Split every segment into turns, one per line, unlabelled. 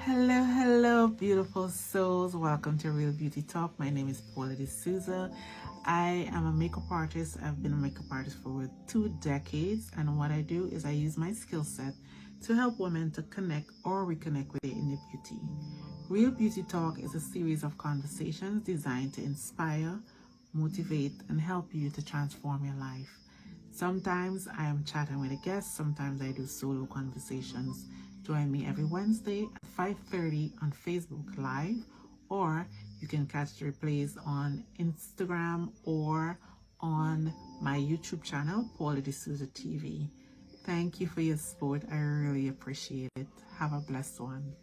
Hello, beautiful souls. Welcome to Real Beauty Talk. My name is Paula D'Souza. I am a makeup artist. I've been a makeup artist for over 2 decades, and what I do is I use my skill set to help women to connect or reconnect with their inner beauty. Real Beauty Talk is a series of conversations designed to inspire, motivate, and help you to transform your life. Sometimes I am chatting with a guest, sometimes I do solo conversations. Join me every Wednesday at 5:30 on Facebook Live, or you can catch the replays on Instagram or on my YouTube channel, Paula D'Souza TV. Thank you for your support. I really appreciate it. Have a blessed one.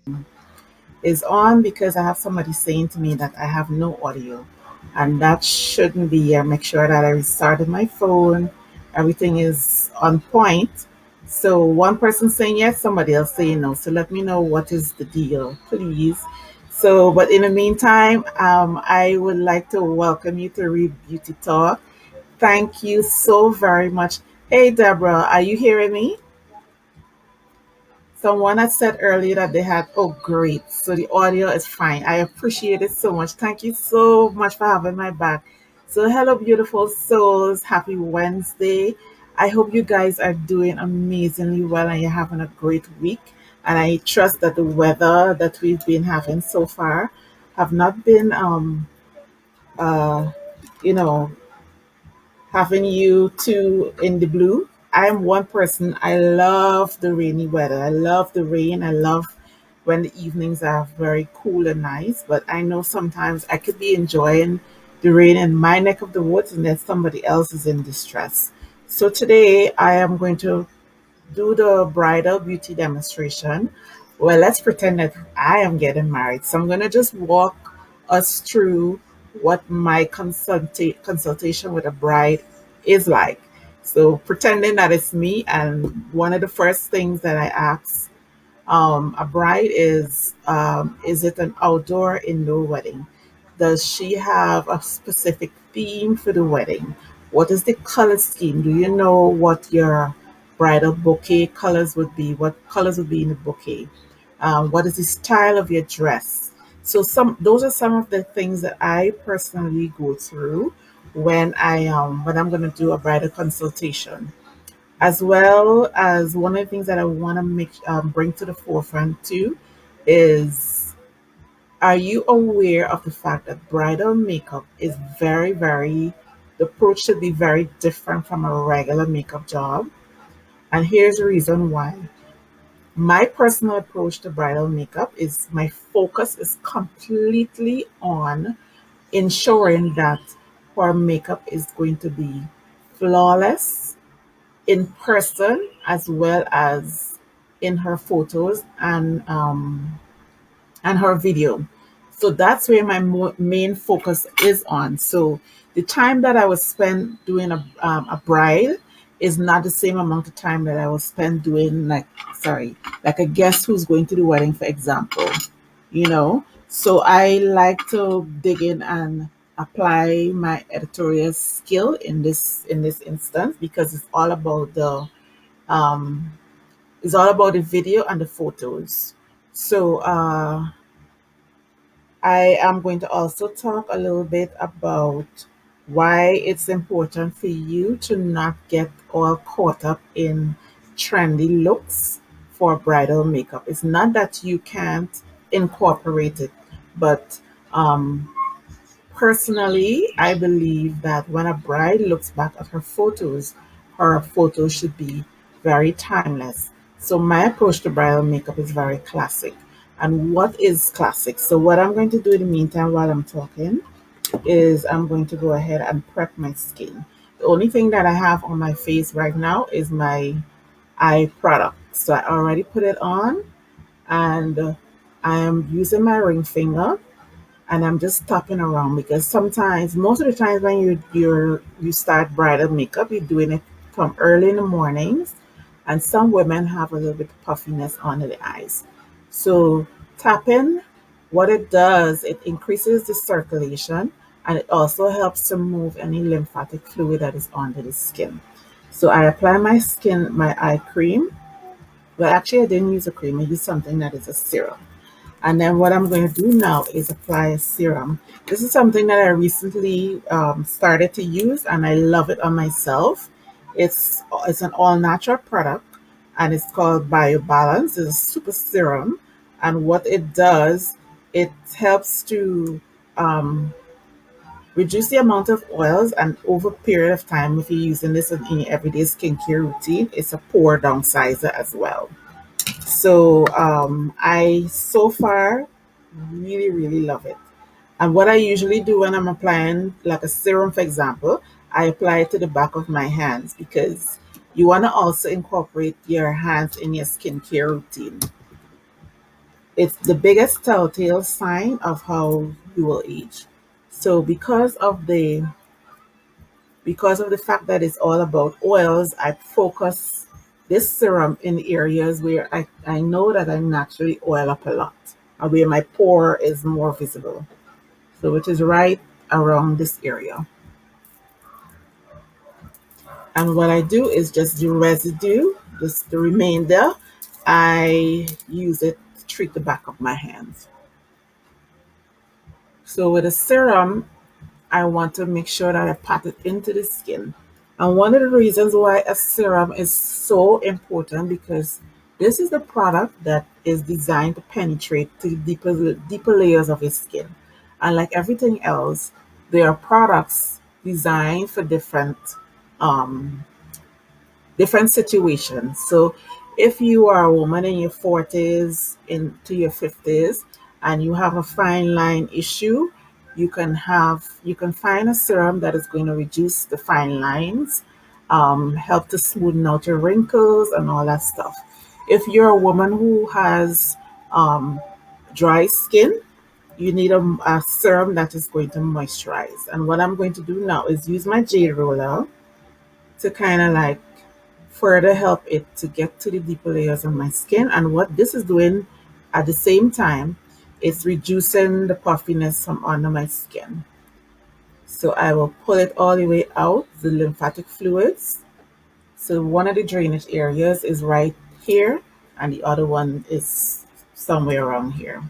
Is on because I have somebody saying to me that I have no audio, and that shouldn't be. I make sure that I restarted my phone. Everything is on point. So one person saying yes, somebody else saying no. So let me know what is the deal, please. So, but in the meantime, I would like to welcome you to Read Beauty Talk. Thank you so very much. Hey, Deborah, are you hearing me? Someone had said earlier that they had, oh, great. So the audio is fine. I appreciate it so much. Thank you so much for having my back. So, hello, beautiful souls. Happy Wednesday. I hope you guys are doing amazingly well and you're having a great week. And I trust that the weather that we've been having so far have not been, uh, you know, having you two in the blue. I'm one person. I love the rainy weather. I love the rain. I love when the evenings are very cool and nice. But I know sometimes I could be enjoying the rain in my neck of the woods and then somebody else is in distress. So today I am going to do the bridal beauty demonstration. Well, let's pretend that I am getting married. So I'm going to just walk us through what my consultation with a bride is like. So pretending that it's me, and one of the first things that I ask a bride is it an outdoor indoor wedding? Does she have a specific theme for the wedding? What is the color scheme? Do you know what your bridal bouquet colors would be? What colors would be in the bouquet? What is the style of your dress? So some those are some of the things that I personally go through when I'm going to do a bridal consultation, as well as one of the things that I want to bring to the forefront too is, are you aware of the fact that bridal makeup is the approach should be very different from a regular makeup job? And here's the reason why. My personal approach to bridal makeup is my focus is completely on ensuring that her makeup is going to be flawless in person as well as in her photos and her video. So that's where my main focus is on. So the time that I will spend doing a bride is not the same amount of time that I will spend doing like a guest who's going to the wedding, for example. So I like to dig in and apply my editorial skill in this instance, because um it's all about the video and the photos. So I am going to also talk a little bit about why it's important for you to not get all caught up in trendy looks for bridal makeup. It's not that you can't incorporate it, but um, personally, I believe that when a bride looks back at her photos should be very timeless. So my approach to bridal makeup is very classic. And what is classic? So what I'm going to do in the meantime while I'm talking is I'm going to go ahead and prep my skin. The only thing that I have on my face right now is my eye product. So I already put it on, and I am using my ring finger, and I'm just tapping around, because sometimes, most of the times when you start bridal makeup, you're doing it from early in the mornings, and some women have a little bit of puffiness under the eyes. So tapping, what it does, it increases the circulation, and it also helps to move any lymphatic fluid that is under the skin. So I apply my eye cream. Well, actually, I didn't use a cream. I used something that is a serum. And then what I'm going to do now is apply a serum. This is something that I recently started to use, and I love it on myself. It's an all natural product, and it's called BioBalance. It's a super serum, and what it does, it helps to um, reduce the amount of oils, and over a period of time, if you're using this in your everyday skincare routine, it's a pore downsizer as well. So I so far really, really love it. And what I usually do when I'm applying, like a serum, for example, I apply it to the back of my hands because you want to also incorporate your hands in your skincare routine. It's the biggest telltale sign of how you will age. So because of the fact that it's all about oils, I focus this serum in areas where I know that I naturally oil up a lot and where my pore is more visible. So which is right around this area. And what I do is just the residue, just the remainder, I use it to treat the back of my hands. So with a serum, I want to make sure that I pat it into the skin. And one of the reasons why a serum is so important because this is the product that is designed to penetrate to the deeper layers of your skin. And like everything else, there are products designed for um, different situations. So if you are a woman in your 40s into your 50s and you have a fine line issue, you can find a serum that is going to reduce the fine lines, help to smoothen out your wrinkles and all that stuff. If you're a woman who has um, dry skin, you need a serum that is going to moisturize. And what I'm going to do now is use my jade roller to kind of like further help it to get to the deeper layers of my skin. And what this is doing at the same time is reducing the puffiness from under my skin. So I will pull it all the way out, the lymphatic fluids. So one of the drainage areas is right here, and the other one is somewhere around here.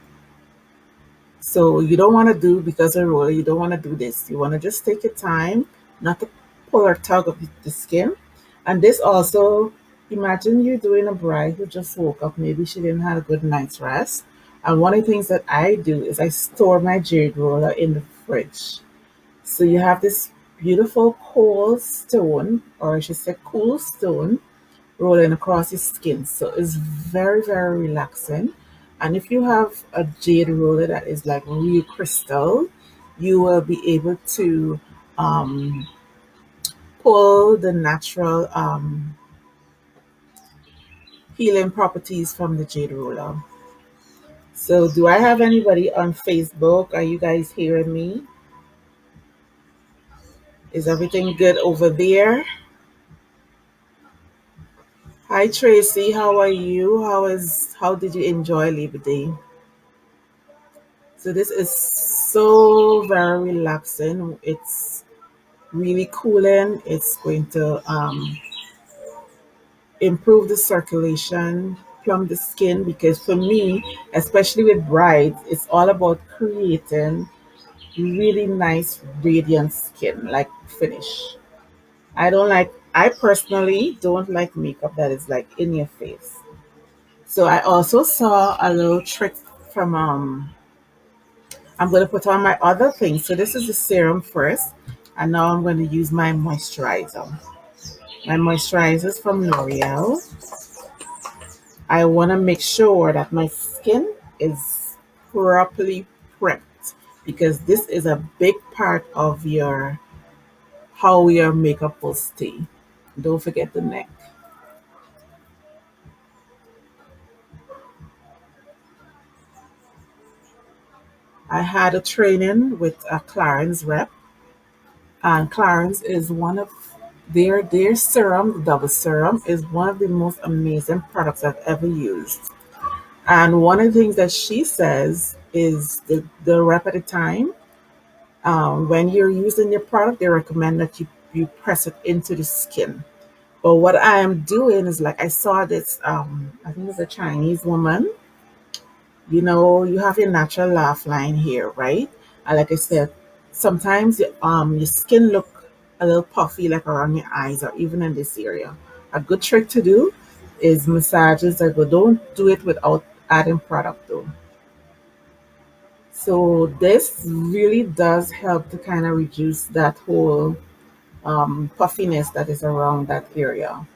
So you don't want to do, because of roller, you don't want to do this. You want to just take your time, not to pull or tug of the skin. And this also, imagine you doing a bride who just woke up, maybe she didn't have a good night's rest. And one of the things that I do is I store my jade roller in the fridge. So you have this beautiful cold stone, or I should say cool stone, rolling across your skin. So it's very, very relaxing. And if you have a jade roller that is like real crystal, you will be able to um, pull the natural healing properties from the jade roller. So, do I have anybody on Facebook? Are you guys hearing me? Is everything good over there? Hi Tracy, how are you? How did you enjoy Labor Day? So this is so very relaxing. It's really cooling. It's going to improve the circulation, plump the skin. Because for me, especially with brides, it's all about creating really nice, radiant skin, like finish. I personally don't like makeup that is like in your face. So I also saw a little trick from I'm going to put on my other thing. So this is the serum first, and now I'm going to use my moisturizer. My moisturizer is from L'Oreal. I want to make sure that my skin is properly prepped because this is a big part of your how your makeup will stay. Don't forget the neck. I had a training with a Clarins rep, and Clarins is one of their serum, the double serum, is one of the most amazing products I've ever used. And one of the things that she says is the rep at a time. When you're using your product, they recommend that you press it into the skin. But what I am doing is like I saw this, I think it's a Chinese woman You have your natural laugh line here, right? And like I said, sometimes your skin look a little puffy, like around your eyes or even in this area. A good trick to do is massages that go. Don't do it without adding product though. So this really does help to kind of reduce that whole puffiness that is around that area.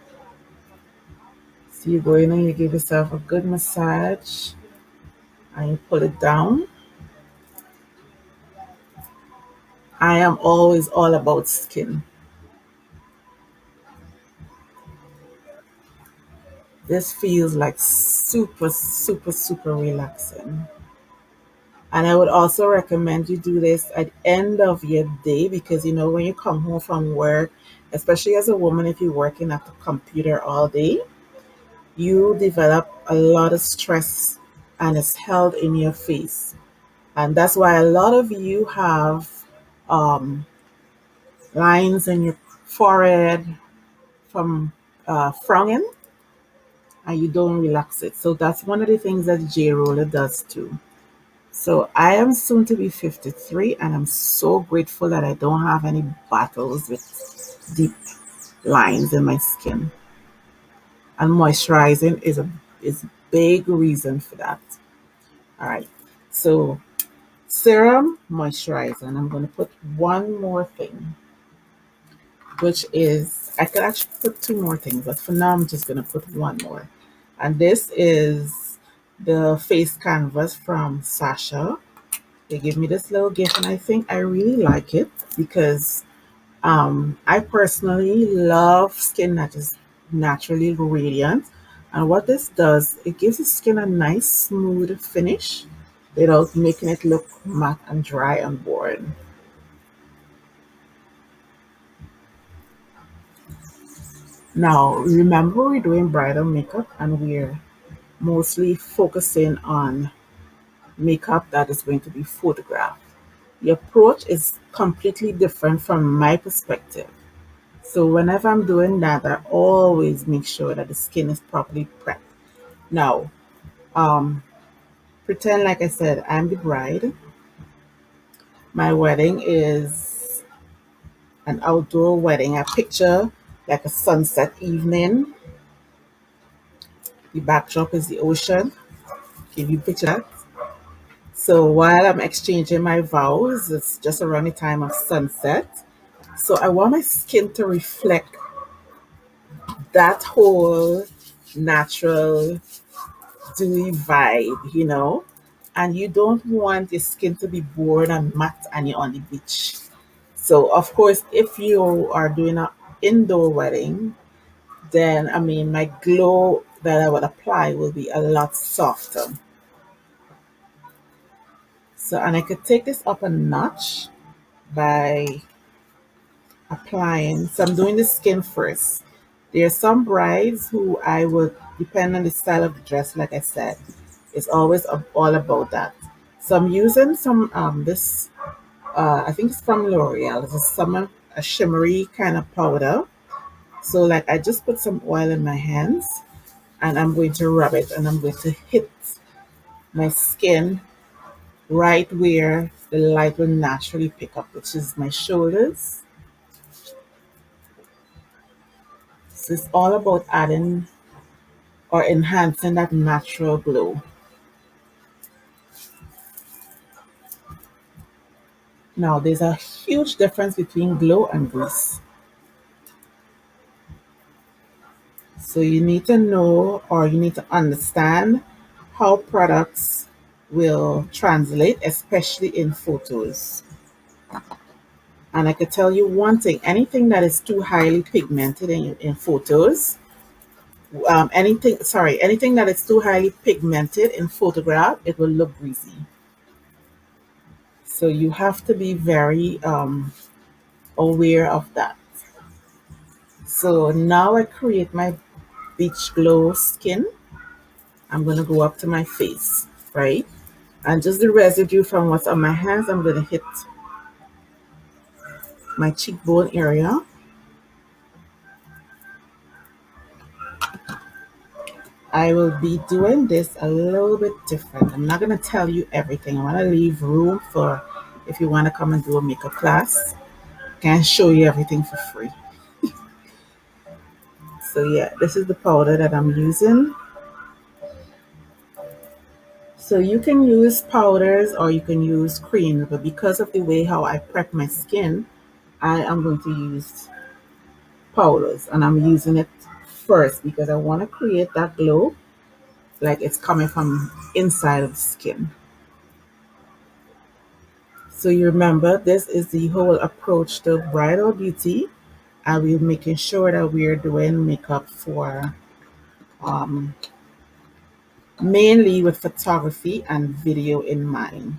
So you go in and you give yourself a good massage and you pull it down. I am always all about skin. This feels like super, super, super relaxing. And I would also recommend you do this at the end of your day because when you come home from work, especially as a woman, if you're working at the computer all day, you develop a lot of stress and it's held in your face. And that's why a lot of you have um, lines in your forehead from frowning and you don't relax it. So that's one of the things that J Roller does too. So I am soon to be 53 and I'm so grateful that I don't have any battles with deep lines in my skin. And moisturizing is a big reason for that. All right. So serum, moisturizer, and I'm going to put one more thing, which is I could actually put two more things, but for now I'm just going to put one more. And this is the face canvas from Sasha. They gave me this little gift, and I think I really like it because I personally love skin that is naturally radiant. And what this does, it gives the skin a nice smooth finish without making it look matte and dry and boring. Now, remember we're doing bridal makeup and we're mostly focusing on makeup that is going to be photographed. The approach is completely different from my perspective. So whenever I'm doing that, I always make sure that the skin is properly prepped. Now, um, pretend like I said, I'm the bride. My wedding is an outdoor wedding. I picture like a sunset evening. The backdrop is the ocean. Can you picture that? So while I'm exchanging my vows, it's just around the time of sunset. So I want my skin to reflect that whole natural dewy vibe. And you don't want your skin to be bored and matte and you're on the beach. So of course, if you are doing an indoor wedding, then I mean my glow that I would apply will be a lot softer. So and I could take this up a notch by applying. So I'm doing the skin first. There are some brides who I would, depend on the style of the dress, like I said, it's always all about that. So I'm using some this I think it's from L'Oreal. It's a shimmery kind of powder. So like I just put some oil in my hands and I'm going to rub it and I'm going to hit my skin right where the light will naturally pick up, which is my shoulders. So it's all about adding or enhancing that natural glow. Now, there's a huge difference between glow and grease. So you need to know or you need to understand how products will translate, especially in photos. And I could tell you one thing, anything that is too highly pigmented in photos, anything that is too highly pigmented in photograph, it will look greasy. So you have to be very aware of that. So now I create my beach glow skin. I'm going to go up to my face, right? And just the residue from what's on my hands, I'm going to hit my cheekbone area. I will be doing this a little bit different. I'm not going to tell you everything. I want to leave room for if you want to come and do a makeup class. I can show you everything for free. So yeah, this is the powder that I'm using. So you can use powders or you can use cream, but because of the way how I prep my skin, I am going to use powders and I'm using it first because I want to create that glow like it's coming from inside of the skin. So you remember this is the whole approach to bridal beauty. And we're making sure that we're doing makeup for um, mainly with photography and video in mind.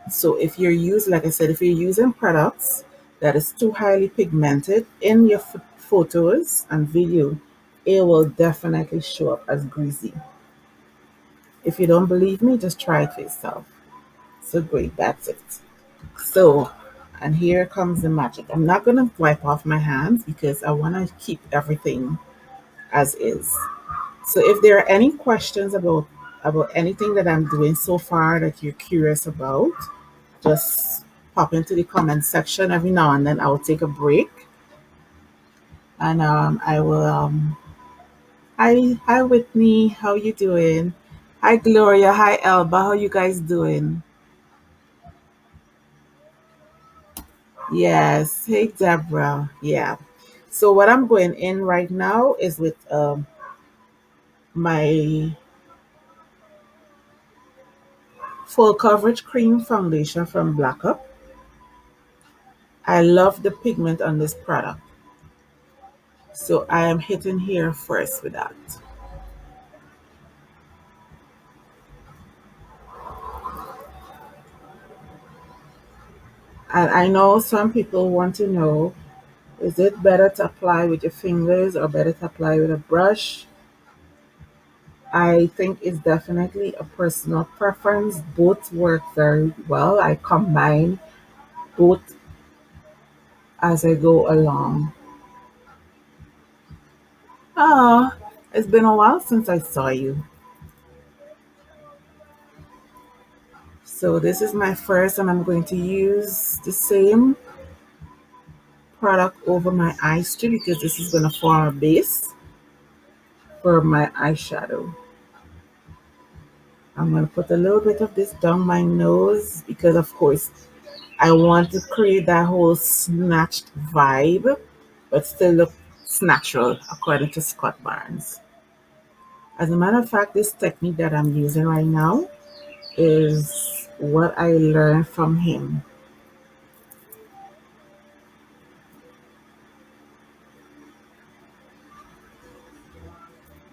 So if you're using, like I said, if you're using products that is too highly pigmented in your photos and video, it will definitely show up as greasy. If you don't believe me, just try it for yourself. So great, that's it. So, and here comes the magic. I'm not going to wipe off my hands because I want to keep everything as is. So if there are any questions about anything that I'm doing so far that you're curious about, just pop into the comment section every now and then. I will take a break and I will hi Whitney, how you doing? Hi Gloria, hi Elba, how you guys doing? Yes, hey Deborah. Yeah. So what I'm going in right now is with my full coverage cream foundation from Black Up. I love the pigment on this product. So I am hitting here first with that. And I know some people want to know, is it better to apply with your fingers or better to apply with a brush? I think it's definitely a personal preference. Both work very well. I combine both as I go along. Ah, it's been a while since I saw you. So this is my first, and I'm going to use the same product over my eye streak because this is going to form a base for my eyeshadow. I'm going to put a little bit of this down my nose because, of course, I want to create that whole snatched vibe, but still look natural, according to Scott Barnes. As a matter of fact, this technique that I'm using right now is what I learned from him.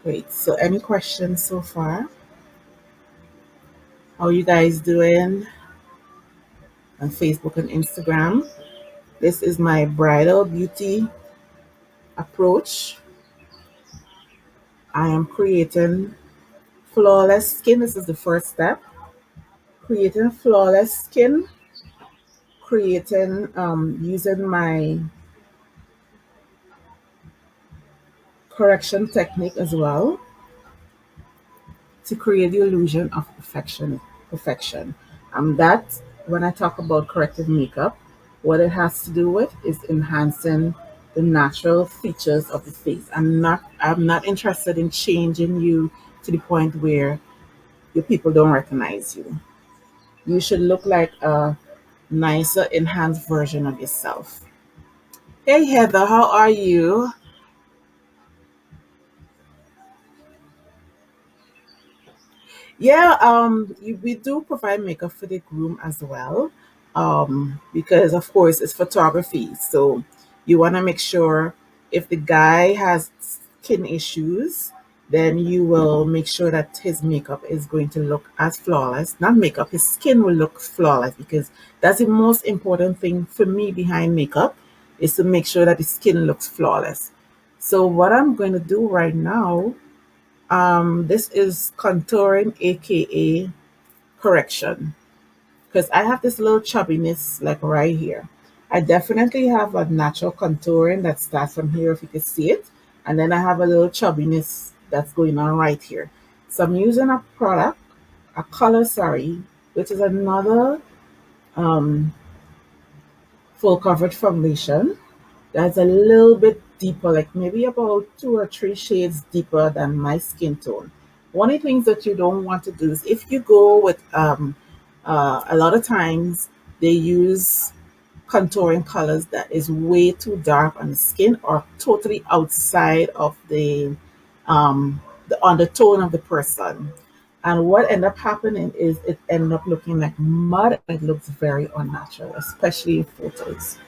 Great. So, any questions so far? How you guys doing on Facebook and Instagram? This is my bridal beauty approach. I am creating flawless skin. This is the first step. Creating flawless skin. Creating using my correction technique as well to create the illusion of perfection. That when I talk about corrective makeup, what it has to do with is enhancing the natural features of the face. I'm not interested in changing you to the point where your people don't recognize you. You should look like a nicer, enhanced version of yourself. Hey Heather, how are you? Yeah, we do provide makeup for the groom as well, because of course it's photography. So you want to make sure if the guy has skin issues, then you will make sure that his makeup is going to look as flawless. Not makeup, his skin will look flawless because that's the most important thing for me behind makeup is to make sure that the skin looks flawless. So what I'm going to do right now this is contouring, aka correction, because I have this little chubbiness like right here. I definitely have a natural contouring that starts from here, if you can see it, and then I have a little chubbiness that's going on right here. So I'm using a product, a color, sorry, which is another um, full coverage foundation that's a little bit deeper, like maybe about 2 or 3 shades deeper than my skin tone. One of the things that you don't want to do is if you go with a lot of times they use contouring colors that is way too dark on the skin or totally outside of the undertone of the person. And what end up happening is it end up looking like mud. It looks very unnatural, especially in photos.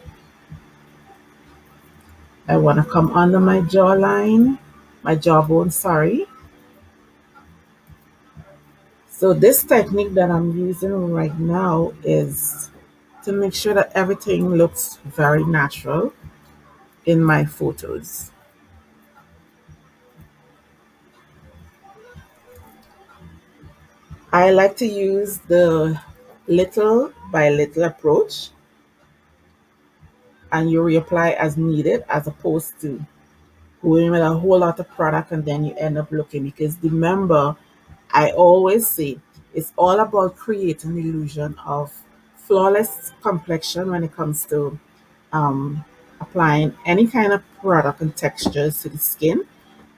I want to come under my jawline, my jawbone, sorry. So this technique that I'm using right now is to make sure that everything looks very natural in my photos. I like to use the little by little approach and you reapply as needed as opposed to going with a whole lot of product and then you end up looking, because remember I always say it's all about creating the illusion of flawless complexion when it comes to um, applying any kind of product and textures to the skin.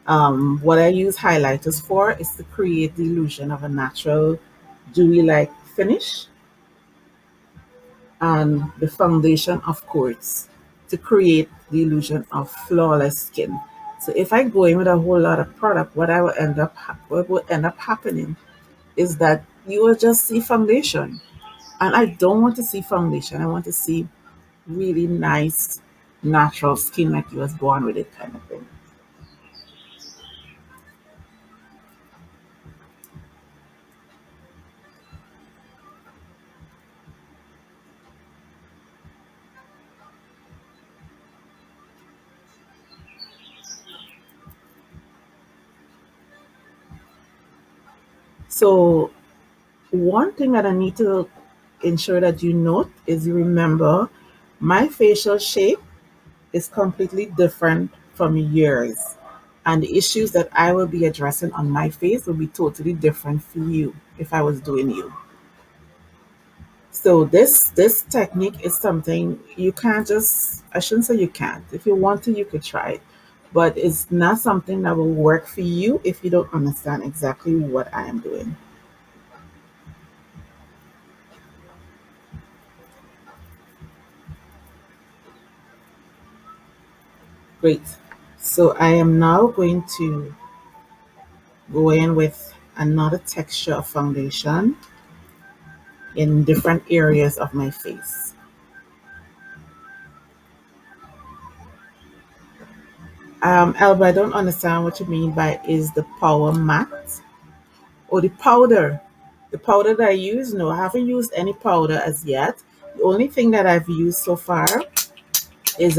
What I use highlighters for is to create the illusion of a natural dewy like finish, and the foundation, of course, to create the illusion of flawless skin. So if I go in with a whole lot of product, what will end up happening is that you will just see foundation. And I don't want to see foundation. I want to see really nice, natural skin like you was born with it kind of thing. So one thing that I need to ensure that you note is you remember my facial shape is completely different from yours. And the issues that I will be addressing on my face will be totally different for you if I was doing you. So this technique is something you can't just, I shouldn't say you can't. If you want to, you could try it. But it's not something that will work for you if you don't understand exactly what I am doing. Great. So I am now going to go in with another texture of foundation in different areas of my face. Elba, I don't understand what you mean by is the power matte or the powder. The powder that I use, no, I haven't used any powder as yet. The only thing that I've used so far is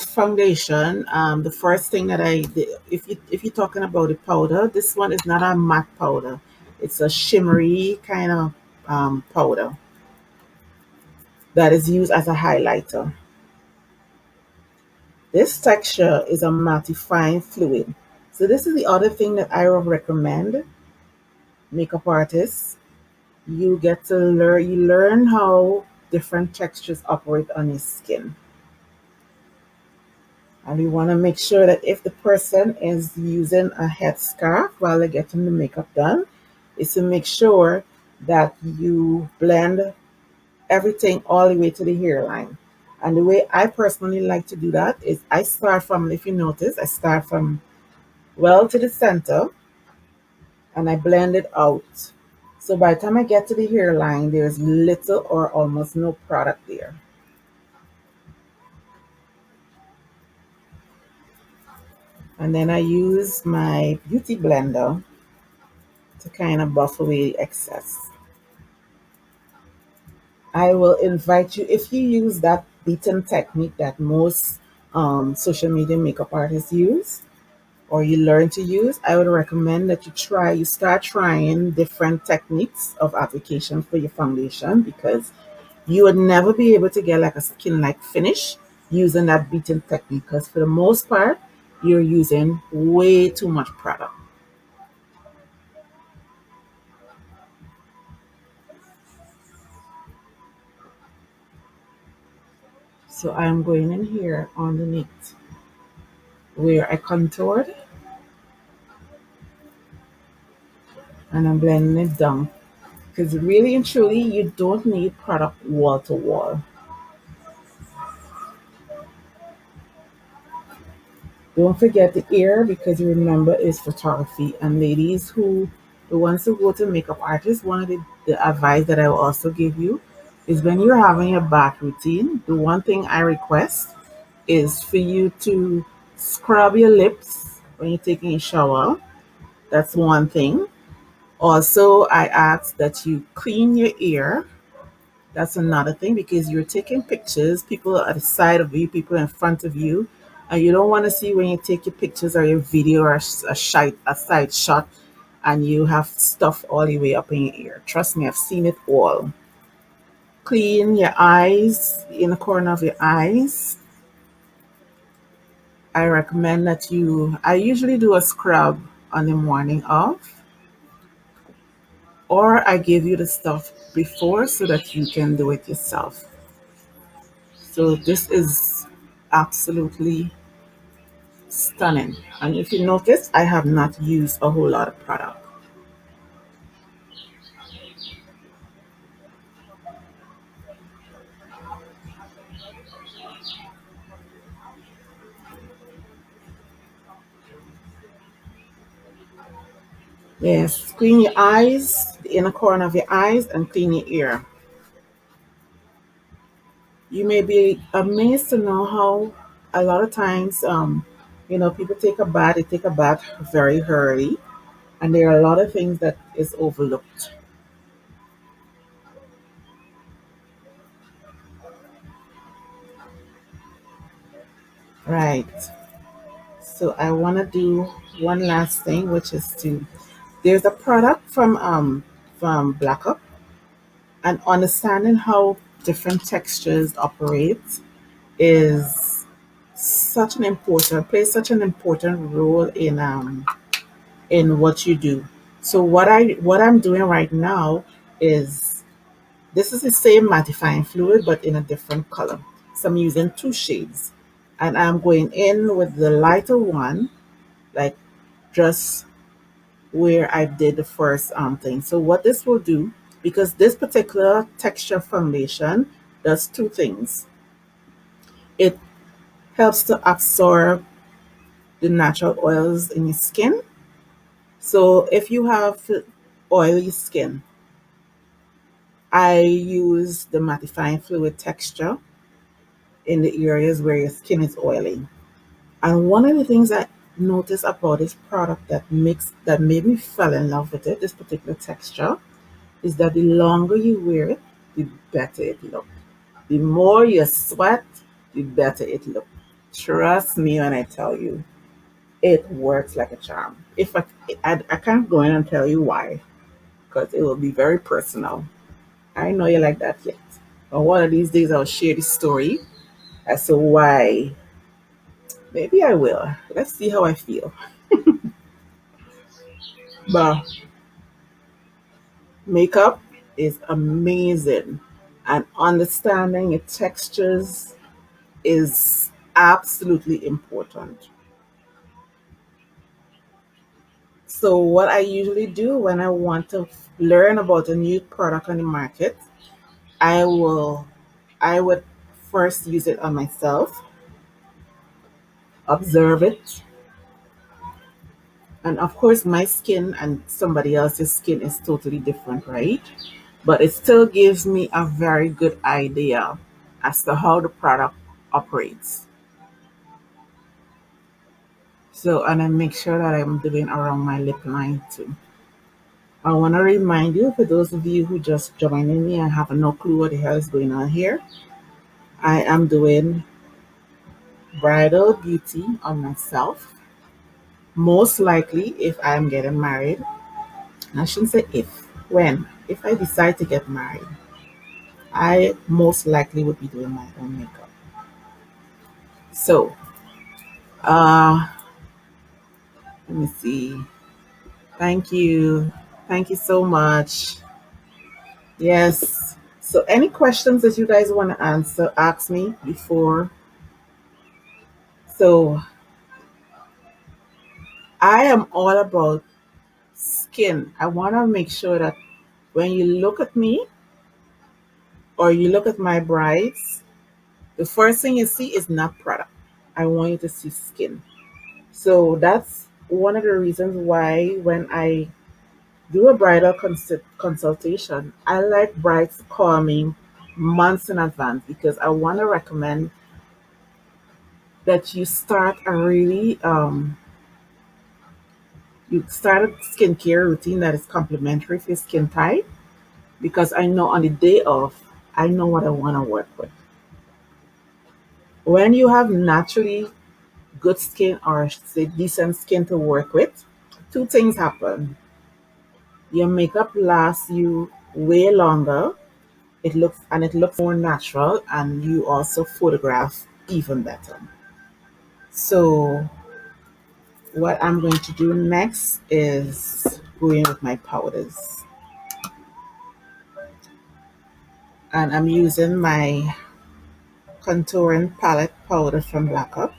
foundation. The first thing that I did, if you're talking about the powder, this one is not a matte powder. It's a shimmery kind of powder that is used as a highlighter. This texture is a mattifying fluid. So this is the other thing that I would recommend makeup artists. You get to learn how different textures operate on your skin. And you want to make sure that if the person is using a headscarf while they're getting the makeup done, is to make sure that you blend everything all the way to the hairline. And the way I personally like to do that is I start from, if you notice, I start from well to the center and I blend it out. So by the time I get to the hairline, there's little or almost no product there. And then I use my beauty blender to kind of buff away the excess. I will invite you, if you use that beaten technique that most social media makeup artists use, or you learn to use, I would recommend that you start trying different techniques of application for your foundation, because you would never be able to get like a skin like finish using that beaten technique, because for the most part, you're using way too much product. So I'm going in here underneath where I contoured, and I'm blending it down. Because really and truly, you don't need product wall to wall. Don't forget the ear, because you remember it's photography. And ladies who, the ones who go to makeup artists, one of the advice that I will also give you is when you're having a bath routine, the one thing I request is for you to scrub your lips when you're taking a shower. That's one thing. Also, I ask that you clean your ear. That's another thing, because you're taking pictures, people are at the side of you, people in front of you, and you don't want to see when you take your pictures or your video or a side shot and you have stuff all the way up in your ear. Trust me, I've seen it all. Clean your eyes, in the corner of your eyes. I recommend that I usually do a scrub on the morning of, or I give you the stuff before so that you can do it yourself. So this is absolutely stunning. And if you notice, I have not used a whole lot of product. Yes, clean your eyes, the inner corner of your eyes, and clean your ear. You may be amazed to know how a lot of times, people they take a bath very early, and there are a lot of things that is overlooked. Right. So I want to do one last thing, which is there's a product from Black Up, and understanding how different textures operate is plays such an important role in what you do. So what I'm doing right now is, this is the same mattifying fluid but in a different color. So I'm using two shades, and I'm going in with the lighter one, like just where I did the first thing. So what this will do, because this particular texture foundation does two things. It helps to absorb the natural oils in your skin. So if you have oily skin, I use the mattifying fluid texture in the areas where your skin is oily. And one of the things I noticed about this product that made me fall in love with it, this particular texture, is that the longer you wear it, the better it looks. The more you sweat, the better it looks. Trust me when I tell you, it works like a charm. I can't go in and tell you why, because it will be very personal. I know you like that yet. But one of these days I'll share the story as to why. Maybe I will. Let's see how I feel. But makeup is amazing, and understanding its textures is absolutely important. So what I usually do when I want to learn about a new product on the market, I will I would first use it on myself, observe it, and of course my skin and somebody else's skin is totally different, right? But it still gives me a very good idea as to how the product operates. So, and I make sure that I'm doing around my lip line too. I want to remind you, for those of you who just joining me, I have no clue what the hell is going on here. I am doing bridal beauty on myself. Most likely, if I'm getting married, I shouldn't say if I decide to get married, I most likely would be doing my own makeup. So, Let me see. Thank you. Thank you so much. Yes. So, any questions that you guys want to answer, ask me before. So, I am all about skin. I want to make sure that when you look at me or you look at my brides, the first thing you see is not product. I want you to see skin. So, that's one of the reasons why when I do a bridal consultation, I like brides to call me months in advance because I want to recommend that you start a skincare routine that is complementary for your skin type because I know on the day of I know what I want to work with. When you have naturally good skin or say decent skin to work with, two things happen. Your makeup lasts you way longer. It looks more natural and you also photograph even better. So what I'm going to do next is going with my powders. And I'm using my contouring palette powder from Black Up.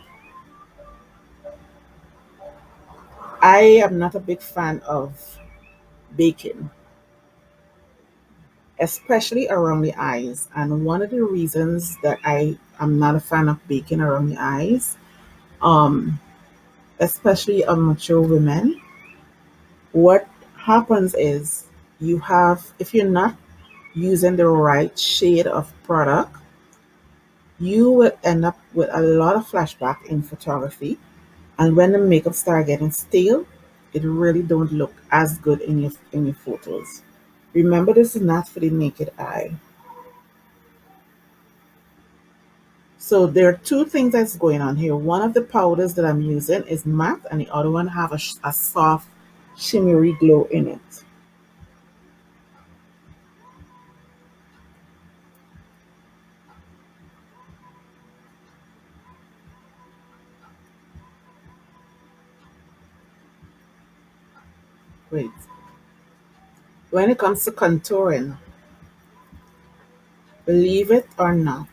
I am not a big fan of baking, especially around the eyes. And one of the reasons that I am not a fan of baking around the eyes, um, especially on mature women, what happens is if you're not using the right shade of product, you will end up with a lot of flashback in photography. And when the makeup start getting stale, it really don't look as good in your photos. Remember, this is not for the naked eye. So there are two things that's going on here. One of the powders that I'm using is matte, and the other one have a soft, shimmery glow in it. Wait. When it comes to contouring, believe it or not,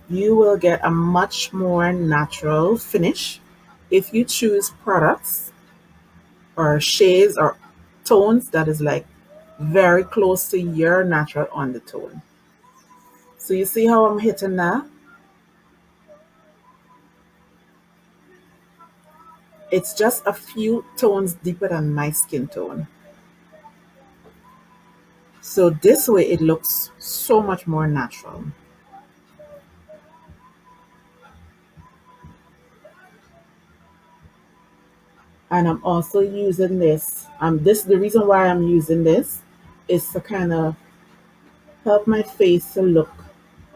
you will get a much more natural finish if you choose products or shades or tones that is like very close to your natural undertone. So you see how I'm hitting that? It's just a few tones deeper than my skin tone. So this way it looks so much more natural. And I'm also using this the reason why I'm using this is to kind of help my face to look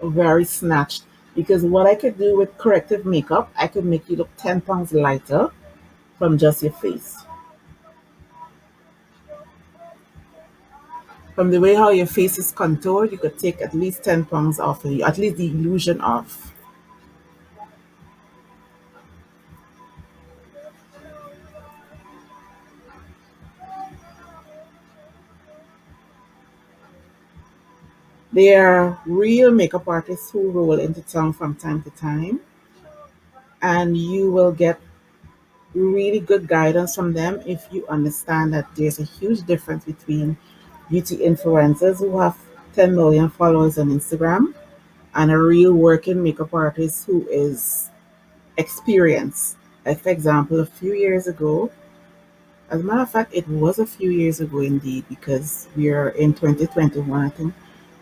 very snatched. Because what I could do with corrective makeup, I could make you look 10 pounds lighter from just your face. From the way how your face is contoured, you could take at least 10 pounds off of you, at least the illusion off. There are real makeup artists who roll into town from time to time, and you will get really good guidance from them if you understand that there's a huge difference between beauty influencers who have 10 million followers on Instagram and a real working makeup artist who is experienced. Like, for example, a few years ago, as a matter of fact, it was a few years ago indeed, because we are in 2021, I think.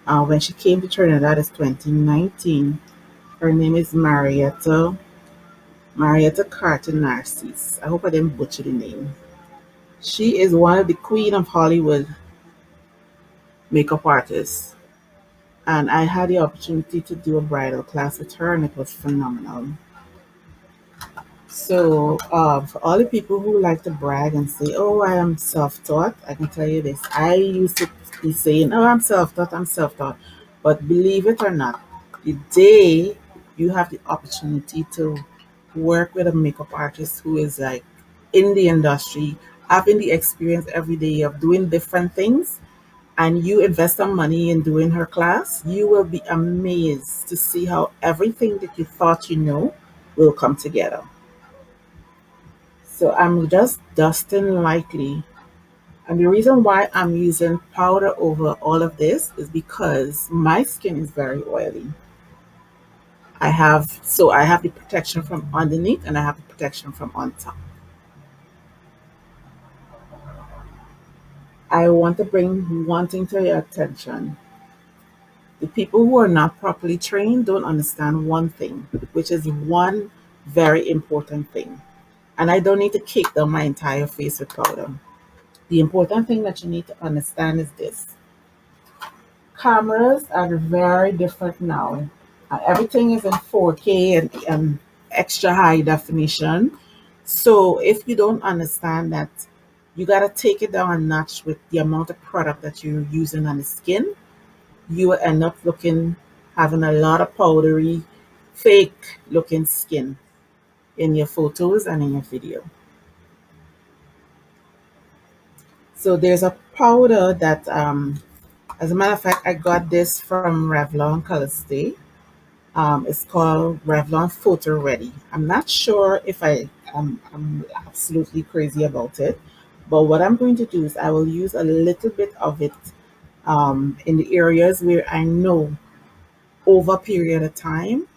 When she came to Trinidad, it's 2019. Her name is Marietta Carter Narcisse. I hope I didn't butcher the name. She is one of the queen of Hollywood makeup artists. And I had the opportunity to do a bridal class with her, and it was phenomenal. So, for all the people who like to brag and say, "Oh, I am self-taught," I can tell you this: I used to be saying, "Oh, I'm self-taught, I'm self-taught," but believe it or not, the day you have the opportunity to work with a makeup artist who is like in the industry, having the experience every day of doing different things, and you invest some money in doing her class, you will be amazed to see how everything that you thought you know will come together. So I'm just dusting lightly. And the reason why I'm using powder over all of this is because my skin is very oily. I have the protection from underneath and I have the protection from on top. I want to bring one thing to your attention. The people who are not properly trained don't understand one thing, which is one very important thing. And I don't need to cake down my entire face with powder. The important thing that you need to understand is this: cameras are very different now. Everything is in 4K and extra high definition. So if you don't understand that, you got to take it down a notch with the amount of product that you're using on the skin. You will end up having a lot of powdery, fake looking skin in your photos and in your video. So there's a powder that, as a matter of fact, I got this from Revlon Color Stay. It's called Revlon Photo Ready. I'm not sure if I'm absolutely crazy about it, but what I'm going to do is I will use a little bit of it in the areas where I know over a period of time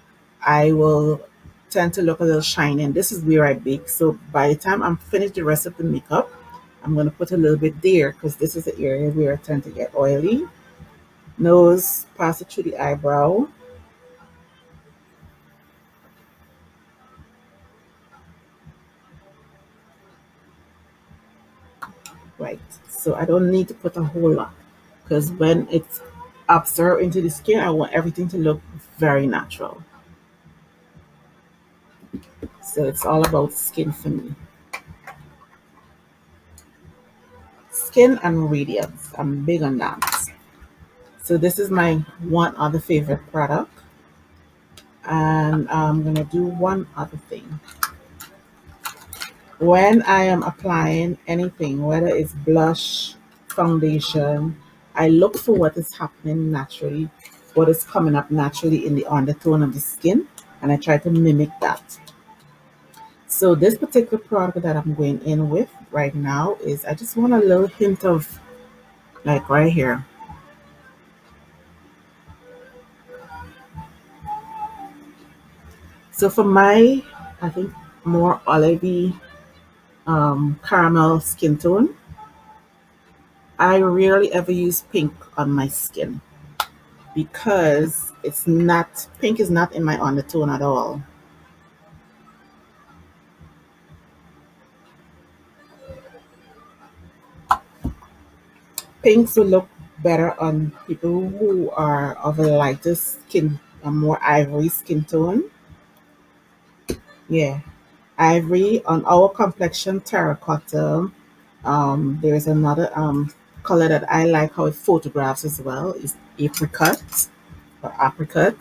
I will tend to look a little shiny. And this is where I bake. So by the time I'm finished the rest of the makeup, I'm going to put a little bit there because this is the area where I tend to get oily. Nose, pass it through the eyebrow. Right. So I don't need to put a whole lot because when it's absorbed into the skin, I want everything to look very natural. So it's all about skin for me. Skin and radiance. I'm big on that. So this is my one other favorite product. And I'm going to do one other thing. When I am applying anything, whether it's blush, foundation, I look for what is happening naturally, what is coming up naturally in the undertone of the skin, and I try to mimic that. So this particular product that I'm going in with right now is I just want a little hint of like right here. So for my, I think more olivey caramel skin tone, I rarely ever use pink on my skin because it's not pink is not in my undertone at all. Pinks will look better on people who are of a lighter skin, a more ivory skin tone. Yeah, ivory on our complexion, terracotta. There's another color that I like how it photographs as well is apricot or apricot.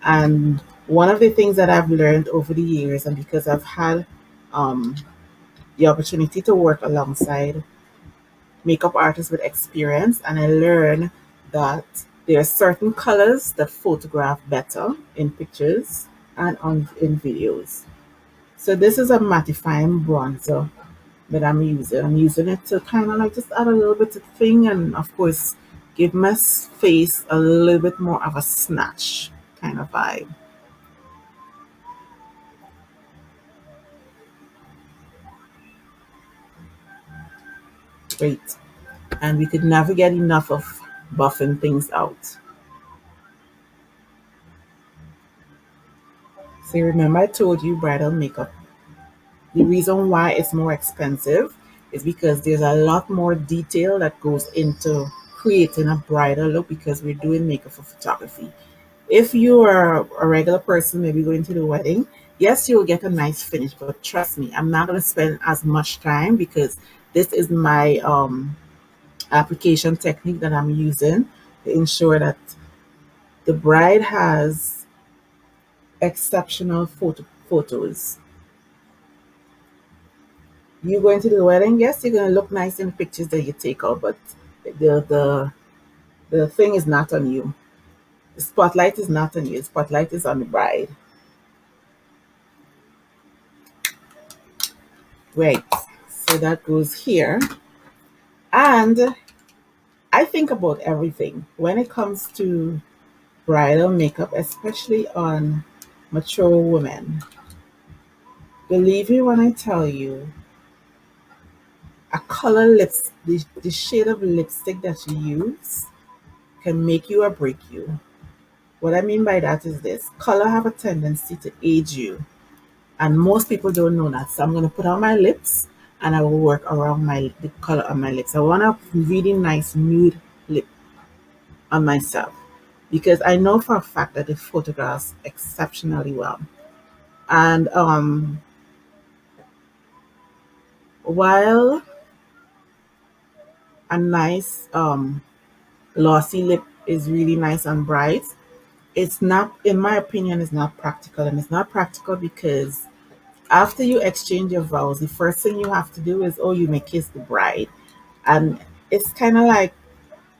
And one of the things that I've learned over the years, and because I've had um, the opportunity to work alongside makeup artists with experience, and I learned that there are certain colors that photograph better in pictures and in videos. So this is a mattifying bronzer that I'm using. I'm using it to kind of like just add a little bit of thing, and of course give my face a little bit more of a snatch kind of vibe. Great. And we could never get enough of buffing things out. So remember I told you bridal makeup. The reason why it's more expensive is because there's a lot more detail that goes into creating a bridal look because we're doing makeup for photography. If you are a regular person, maybe going to the wedding, yes, you'll get a nice finish, but trust me, I'm not going to spend as much time because this is my application technique that I'm using to ensure that the bride has exceptional photos. You going to the wedding? Yes, you're gonna look nice in pictures that you take out, but the the the thing is not on you. The spotlight is not on you. The spotlight is on the bride. Right. So that goes here. And I think about everything when it comes to bridal makeup, especially on mature women. Believe me when I tell you, a color lips, the shade of lipstick that you use can make you or break you. What I mean by that is this: color have a tendency to age you, and most people don't know that. So I'm going to put on my lips, and I will work around the color of my lips. I want a really nice nude lip on myself because I know for a fact that it photographs exceptionally well. And while a nice glossy lip is really nice and bright, it's not, in my opinion, it's not practical. And it's not practical because after you exchange your vows, the first thing you have to do is, oh, you may kiss the bride. And it's kind of like,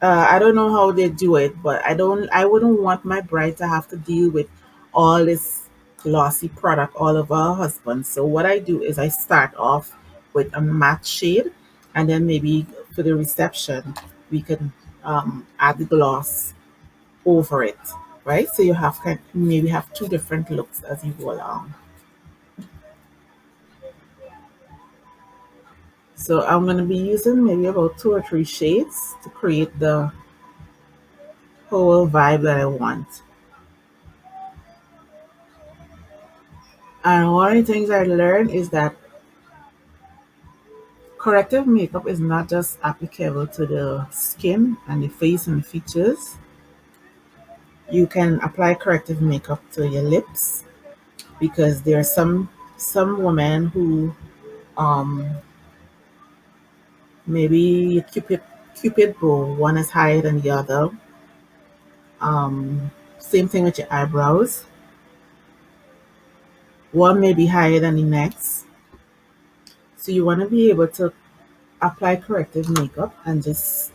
I don't know how they do it, but I wouldn't want my bride to have to deal with all this glossy product all over her husband. So what I do is I start off with a matte shade, and then maybe for the reception, we can add the gloss over it, right? So you have maybe have two different looks as you go along. So I'm going to be using maybe about two or three shades to create the whole vibe that I want. And one of the things I learned is that corrective makeup is not just applicable to the skin and the face and features. You can apply corrective makeup to your lips because there are some women who um maybe Cupid Bow, one is higher than the other. Same thing with your eyebrows. One may be higher than the next. So you want to be able to apply corrective makeup and just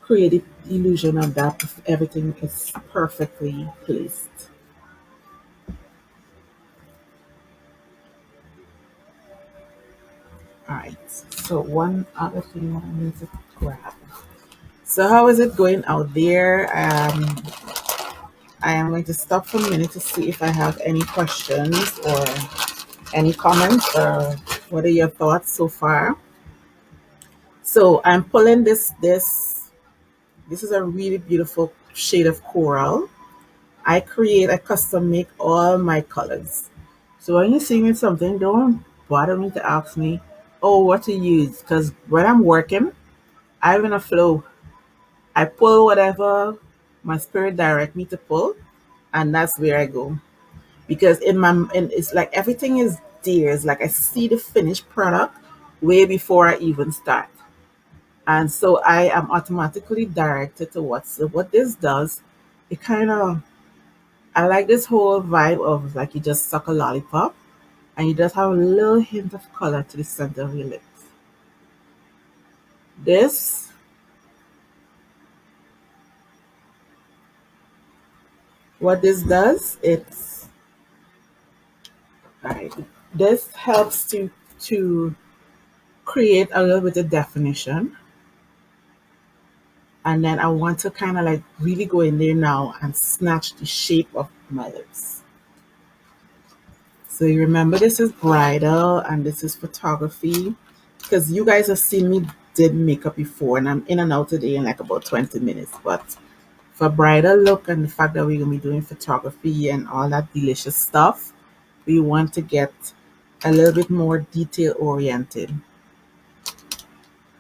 create the illusion of that everything is perfectly placed. All right. So one other thing that I need to grab. So how is it going out there? I am going to stop for a minute to see if I have any questions or any comments or what are your thoughts so far? So I'm pulling this is a really beautiful shade of coral. I custom make all my colors. So when you see me with something, don't bother me to ask me, oh, what to use. Because when I'm working, I'm in a flow. I pull whatever my spirit direct me to pull, and that's where I go. Because it's like everything is there. It's like I see the finished product way before I even start. And so I am automatically directed to what. So what this does, it kind of, I like this whole vibe of like you just suck a lollipop and you just have a little hint of color to the center of your lips. This, what this does, it's right. This helps to create a little bit of definition, and then I want to kind of like really go in there now and snatch the shape of my lips. So you remember this is bridal and this is photography because you guys have seen me did makeup before and I'm in and out today in like about 20 minutes. But for bridal look and the fact that we're gonna be doing photography and all that delicious stuff, we want to get a little bit more detail oriented.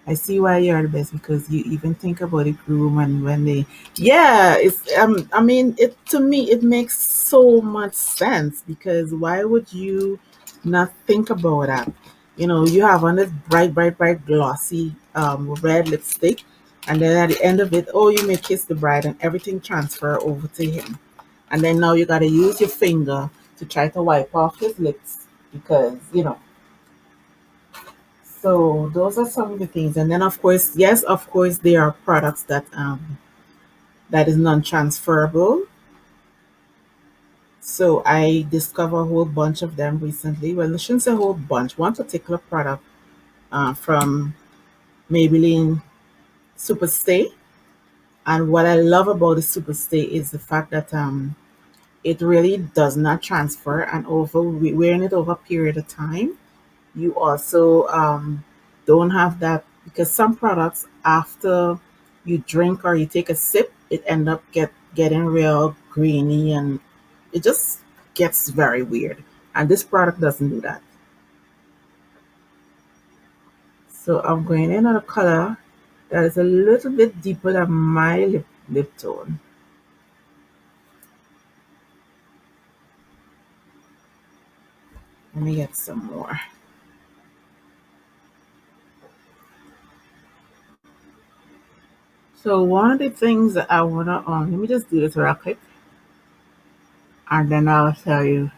I see why you're the best because you even think about the groom and when they, yeah, it's I mean it to me it makes so much sense because why would you not think about that? You know, you have on this bright glossy red lipstick, and then at the end of it, oh, you may kiss the bride and everything transfer over to him, and then now you got to use your finger to try to wipe off his lips because you know. So those are some of the things. And then of course, yes, of course, there are products that is non-transferable. So I discovered a whole bunch of them recently. Well, I shouldn't say a whole bunch. One particular product from Maybelline Superstay. And what I love about the Superstay is the fact that it really does not transfer, and over wearing it over a period of time, you also don't have that, because some products after you drink or you take a sip, it end up getting real grainy, and it just gets very weird. And this product doesn't do that. So I'm going in on a color that is a little bit deeper than my lip tone. Let me get some more. So one of the things that I wanna let me just do this real quick, and then I'll tell you.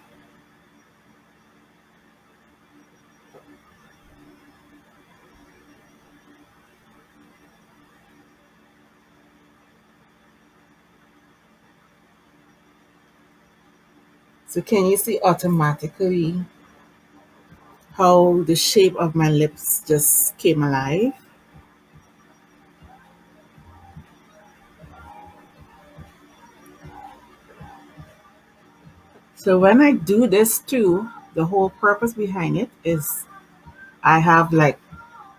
So can you see automatically how the shape of my lips just came alive? So when I do this too, the whole purpose behind it is I have like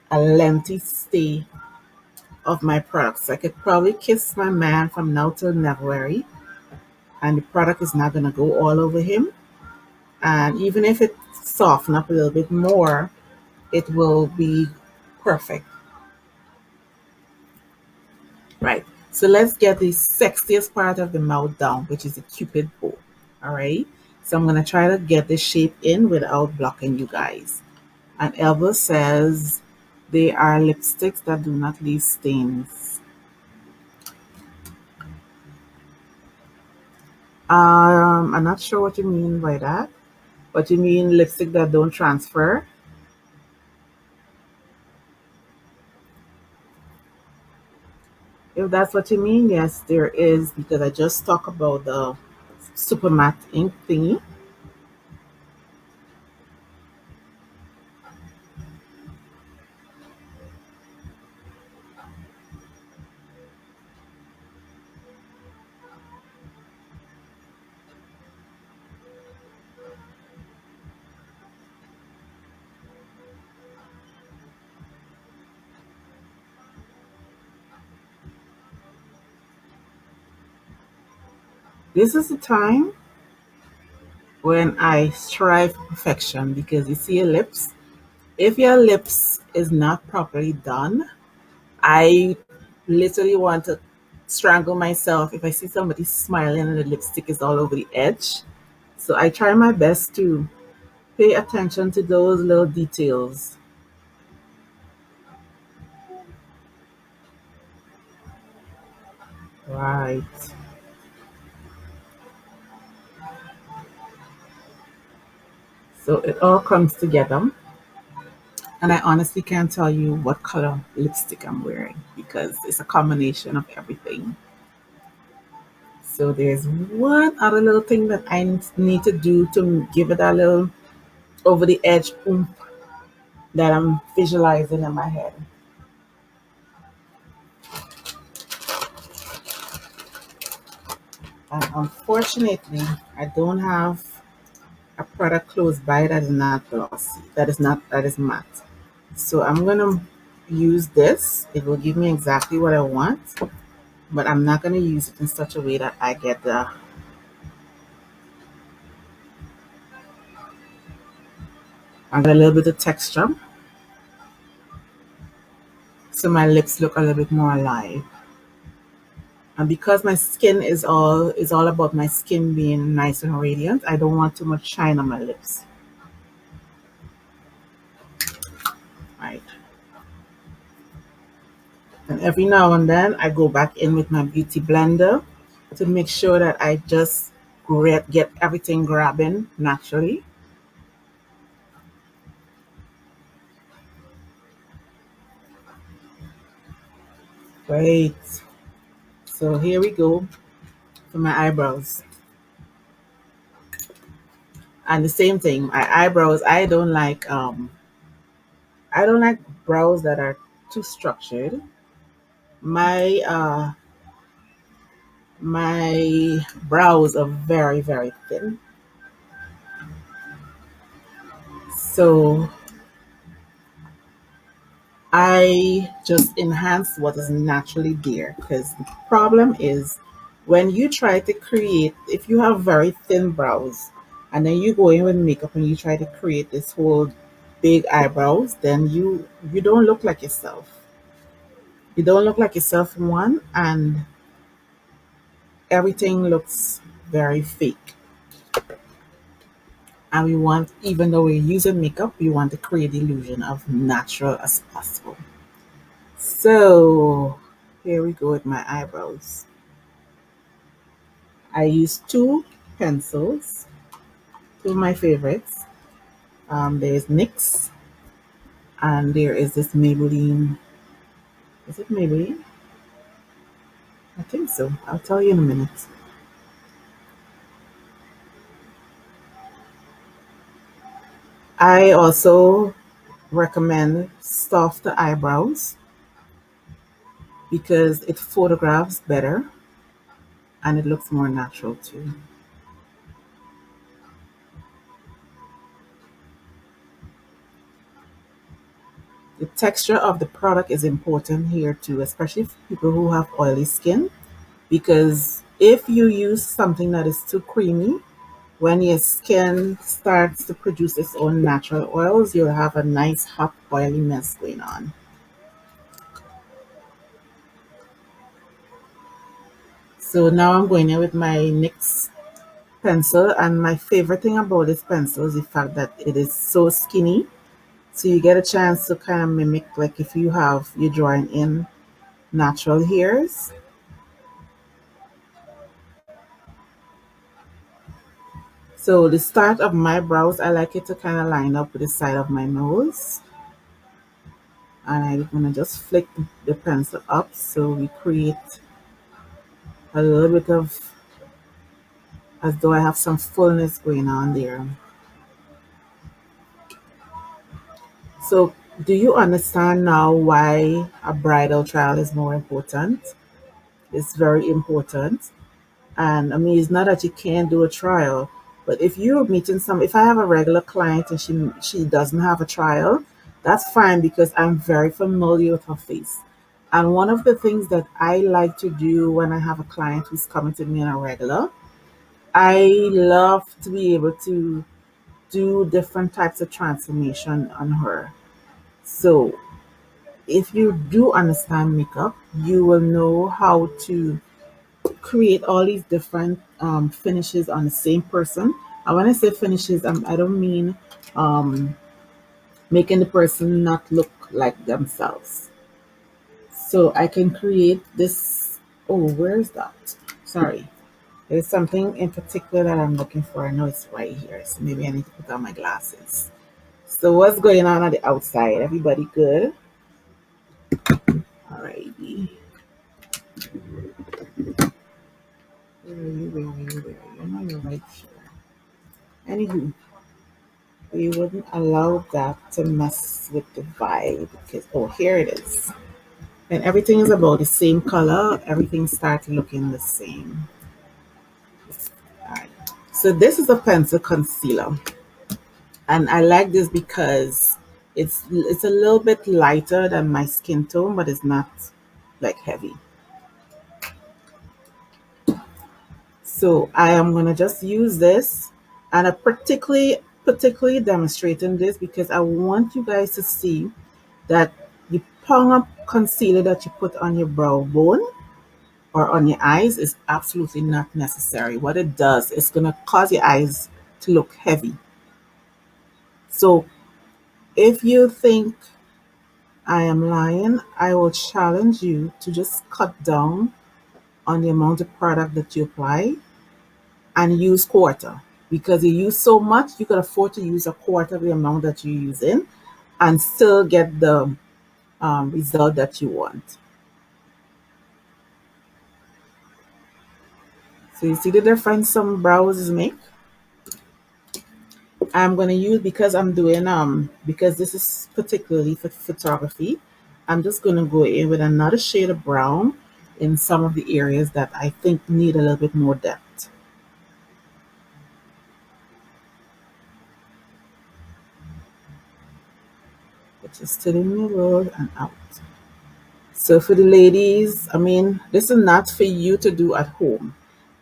a lengthy stay of my products. I could probably kiss my man from now till February, and the product is not gonna go all over him. And even if it soften up a little bit more, it will be perfect. Right. So let's get the sexiest part of the mouth down, which is the Cupid Bow. All right. So I'm going to try to get the shape in without blocking you guys. And Elva says they are lipsticks that do not leave stains. I'm not sure what you mean by that. But you mean lipstick that don't transfer? If that's what you mean, yes, there is, because I just talked about the super matte ink thingy. This is the time when I strive for perfection, because you see your lips. If your lips is not properly done, I literally want to strangle myself if I see somebody smiling and the lipstick is all over the edge. So I try my best to pay attention to those little details. Right. So it all comes together. And I honestly can't tell you what color lipstick I'm wearing, because it's a combination of everything. So there's one other little thing that I need to do to give it a little over the edge oomph that I'm visualizing in my head. And unfortunately, I don't have a product close by that is not glossy, that is matte. So I'm gonna use this. It will give me exactly what I want, but I'm not gonna use it in such a way that I get a little bit of texture, so my lips look a little bit more alive. And because my skin is all about my skin being nice and radiant, I don't want too much shine on my lips. Right. And every now and then I go back in with my beauty blender to make sure that I just get everything grabbing naturally. Great. So here we go for my eyebrows. And the same thing, my eyebrows, I don't like brows that are too structured. My my brows are very, very thin. So I just enhance what is naturally there, because the problem is when you try to create, if you have very thin brows and then you go in with makeup and you try to create this whole big eyebrows, then you don't look like yourself. You don't look like yourself, one, and everything looks very fake. And we want, even though we're using makeup, we want to create the illusion of natural as possible. So here we go with my eyebrows. I use two pencils, two of my favorites. There's NYX, and there is this Maybelline. Is it Maybelline? I think so. I'll tell you in a minute. I also recommend softer eyebrows because it photographs better and it looks more natural too. The texture of the product is important here too, especially for people who have oily skin, because if you use something that is too creamy, when your skin starts to produce its own natural oils, you'll have a nice hot oily mess going on. So now I'm going in with my NYX pencil, and my favorite thing about this pencil is the fact that it is so skinny. So you get a chance to kind of mimic, like if you're drawing in natural hairs. So the start of my brows, I like it to kind of line up with the side of my nose. And I'm gonna just flick the pencil up so we create a little bit of, as though I have some fullness going on there. So do you understand now why a bridal trial is more important? It's very important. And I mean, it's not that you can't do a trial, but if I have a regular client and she doesn't have a trial, that's fine because I'm very familiar with her face. And one of the things that I like to do when I have a client who's coming to me on a regular, I love to be able to do different types of transformation on her. So if you do understand makeup, you will know how to create all these different finishes on the same person. And when I say finishes, I don't mean um, making the person not look like themselves. So I can create this. Oh, where is that? Sorry. There's something in particular that I'm looking for. I know it's right here. So maybe I need to put on my glasses. So what's going on the outside? Everybody good? Alrighty. Where are you? Where are you? Where are you? I know you're right here. Anywho, we wouldn't allow that to mess with the vibe because, oh, here it is. When everything is about the same color, everything starts looking the same. Alright. So this is a pencil concealer, and I like this because it's a little bit lighter than my skin tone, but it's not like heavy. So I am gonna just use this, and I particularly demonstrating this because I want you guys to see that the pong up concealer that you put on your brow bone or on your eyes is absolutely not necessary. What it does is gonna cause your eyes to look heavy. So if you think I am lying, I will challenge you to just cut down on the amount of product that you apply and use quarter, because you use so much you can afford to use a quarter of the amount that you're using and still get the result that you want. So you see the difference some brows make? I'm gonna use, because I'm doing because this is particularly for photography, I'm just gonna go in with another shade of brown in some of the areas that I think need a little bit more depth. Which is to the middle and out. So for the ladies, I mean, this is not for you to do at home.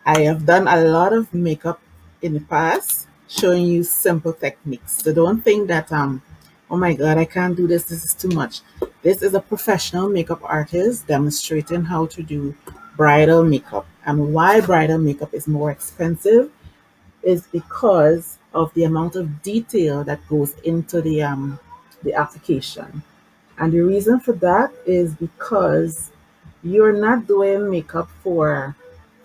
I have done a lot of makeup in the past showing you simple techniques. So don't think that oh my god, I can't do this, this is too much. This is a professional makeup artist demonstrating how to do bridal makeup. And why bridal makeup is more expensive is because of the amount of detail that goes into the application. And the reason for that is because you're not doing makeup for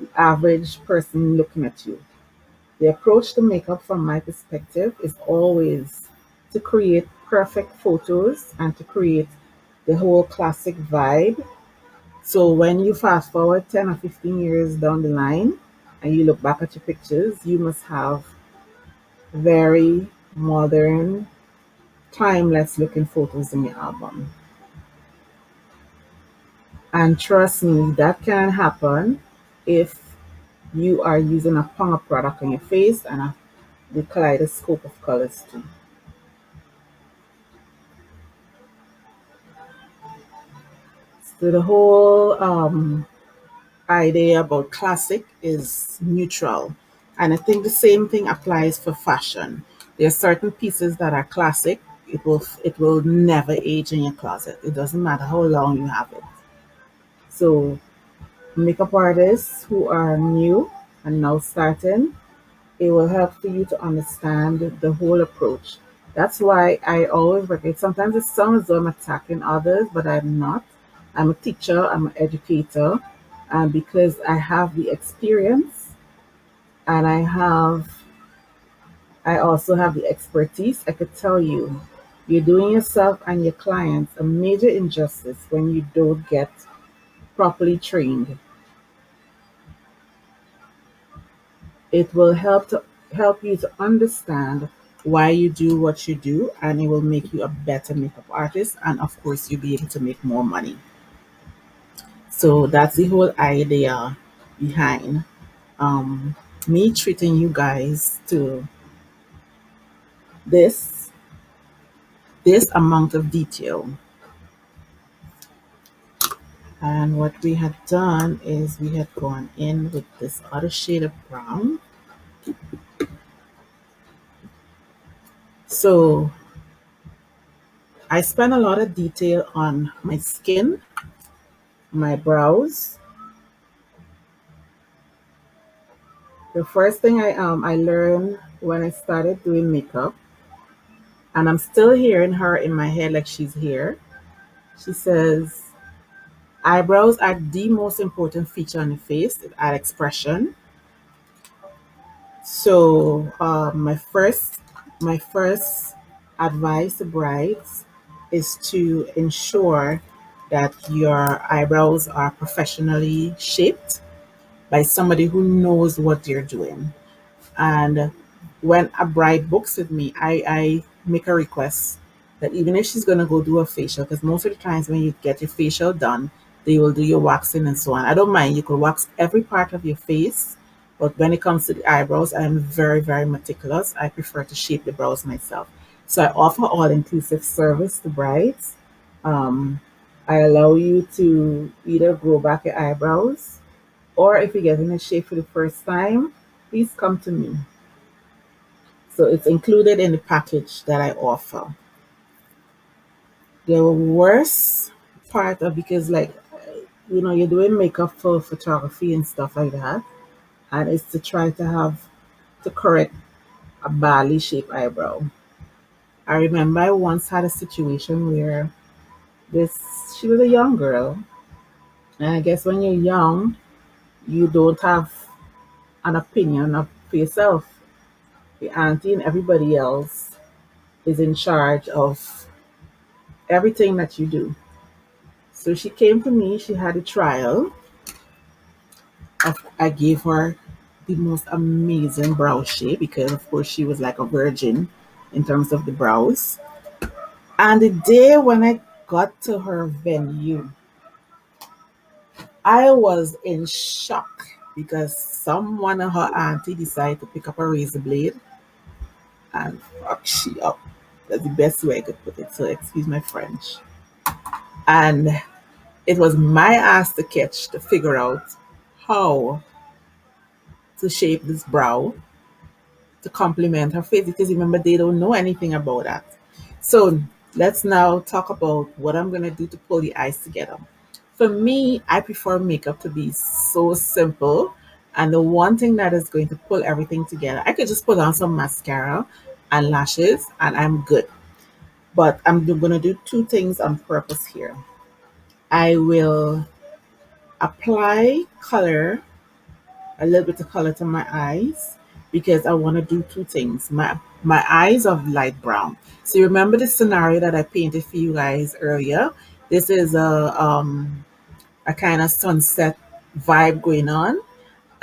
the average person looking at you. The approach to makeup, from my perspective, is always to create perfect photos and to create the whole classic vibe. So when you fast forward 10 or 15 years down the line and you look back at your pictures, you must have very modern, timeless looking photos in your album. And trust me, that can happen if you are using a pump up product on your face and the kaleidoscope of colors too. So the whole idea about classic is neutral. And I think the same thing applies for fashion. There are certain pieces that are classic. It will never age in your closet. It doesn't matter how long you have it. So makeup artists who are new and now starting, it will help for you to understand the whole approach. That's why I always recommend. Sometimes it sounds as though I'm attacking others, but I'm not. I'm a teacher, I'm an educator, and because I have the experience and I also have the expertise, I could tell you, you're doing yourself and your clients a major injustice when you don't get properly trained. It will help you to understand why you do what you do, and it will make you a better makeup artist, and of course you'll be able to make more money. So that's the whole idea behind um, me treating you guys to this this amount of detail. And what we had done is we had gone in with this other shade of brown. So I spent a lot of detail on my skin, my brows. The first thing I learned when I started doing makeup, and I'm still hearing her in my head like she's here. She says eyebrows are the most important feature on the face. It add expression. So my first advice to brides is to ensure that your eyebrows are professionally shaped by somebody who knows what they're doing. And when a bride books with me, I make a request that even if she's going to go do a facial, because most of the times when you get your facial done, they will do your waxing and so on. I don't mind. You could wax every part of your face. But when it comes to the eyebrows, I am very, very meticulous. I prefer to shape the brows myself. So I offer all inclusive service to brides. Um, I allow you to either grow back your eyebrows, or if you're getting a shape for the first time, please come to me. So it's included in the package that I offer. The worst part of, because like you're doing makeup for photography and stuff like that, and it's to try to have to correct a badly shaped eyebrow. I remember I once had a situation where this she was a young girl, and I guess when you're young, you don't have an opinion of for yourself. The auntie and everybody else is in charge of everything that you do. So she came to me, she had a trial. I gave her the most amazing brow shape because, of course, she was like a virgin in terms of the brows. And the day when I got to her venue, I was in shock because someone and her auntie decided to pick up a razor blade and fuck she up. That's the best way I could put it. So excuse my French. And it was my ass to catch to figure out how to shape this brow to complement her face because remember they don't know anything about that. So let's now talk about what I'm gonna do to pull the eyes together. For me, I prefer makeup to be so simple. And the one thing that is going to pull everything together, I could just put on some mascara and lashes and I'm good. But I'm going to do two things on purpose here. I will apply color, a little bit of color to my eyes because I want to do two things. My eyes are light brown. So you remember the scenario that I painted for you guys earlier? This is a kind of sunset vibe going on.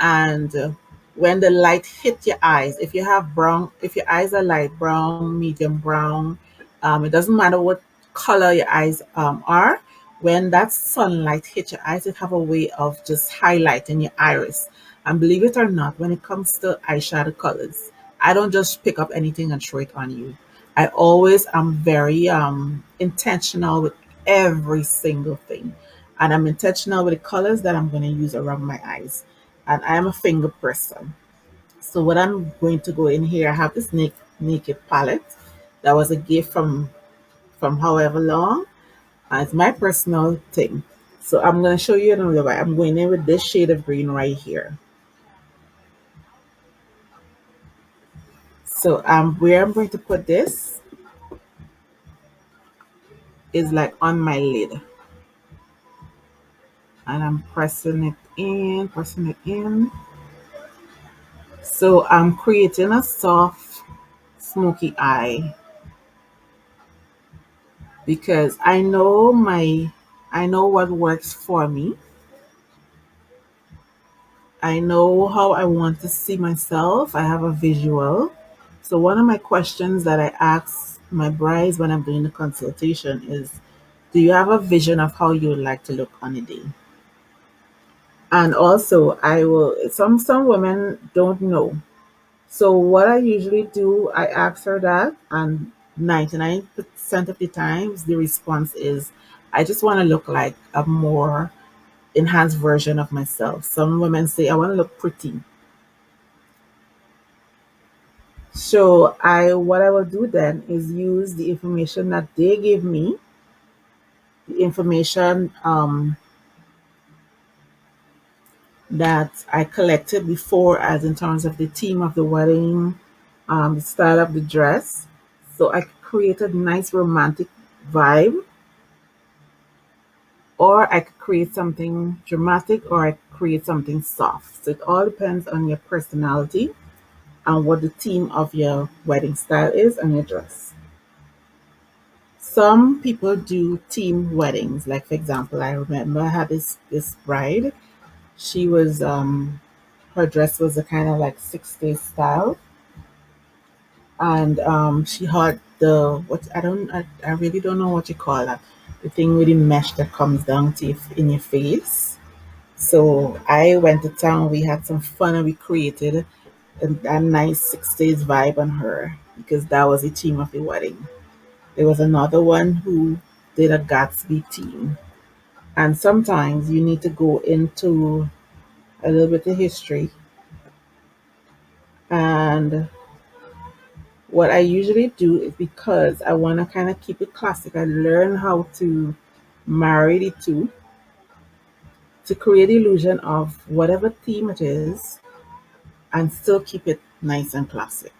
And when the light hit your eyes, if you have brown, if your eyes are light brown, medium brown, it doesn't matter what color your eyes are. When that sunlight hits your eyes, it have a way of just highlighting your iris. And believe it or not, when it comes to eyeshadow colors, I don't just pick up anything and throw it on you. I always am very intentional with every single thing. And I'm intentional with the colors that I'm going to use around my eyes. And I am a finger person. So what I'm going to go in here, I have this naked palette that was a gift from however long. And it's my personal thing. So I'm going to show you another way. I'm going in with this shade of green right here. So where I'm going to put this is like on my lid. And I'm pressing it in, pressing it in. So I'm creating a soft, smoky eye because I know what works for me. I know how I want to see myself. I have a visual. So one of my questions that I ask my brides when I'm doing the consultation is, do you have a vision of how you would like to look on a day? And also I will some women don't know. So what I usually do, I ask her that, and 99% of the times the response is, I just want to look like a more enhanced version of myself. Some women say, I want to look pretty. So what I will do then is use the information that they gave me, the information that I collected before, as in terms of the theme of the wedding, the style of the dress. So I created a nice romantic vibe, or I could create something dramatic, or I could create something soft. So it all depends on your personality and what the theme of your wedding style is and your dress. Some people do theme weddings. Like for example, I remember I had this bride. She was her dress was a kind of like 60s style, and she had the what I really don't know what you call that, the thing with the mesh that comes down to in your face. So I went to town. We had some fun and we created a nice 60s vibe on her because that was the theme of the wedding. There was another one who did a Gatsby theme. And sometimes you need to go into a little bit of history. And what I usually do is, because I want to kind of keep it classic, I learn how to marry the two to create the illusion of whatever theme it is and still keep it nice and classic.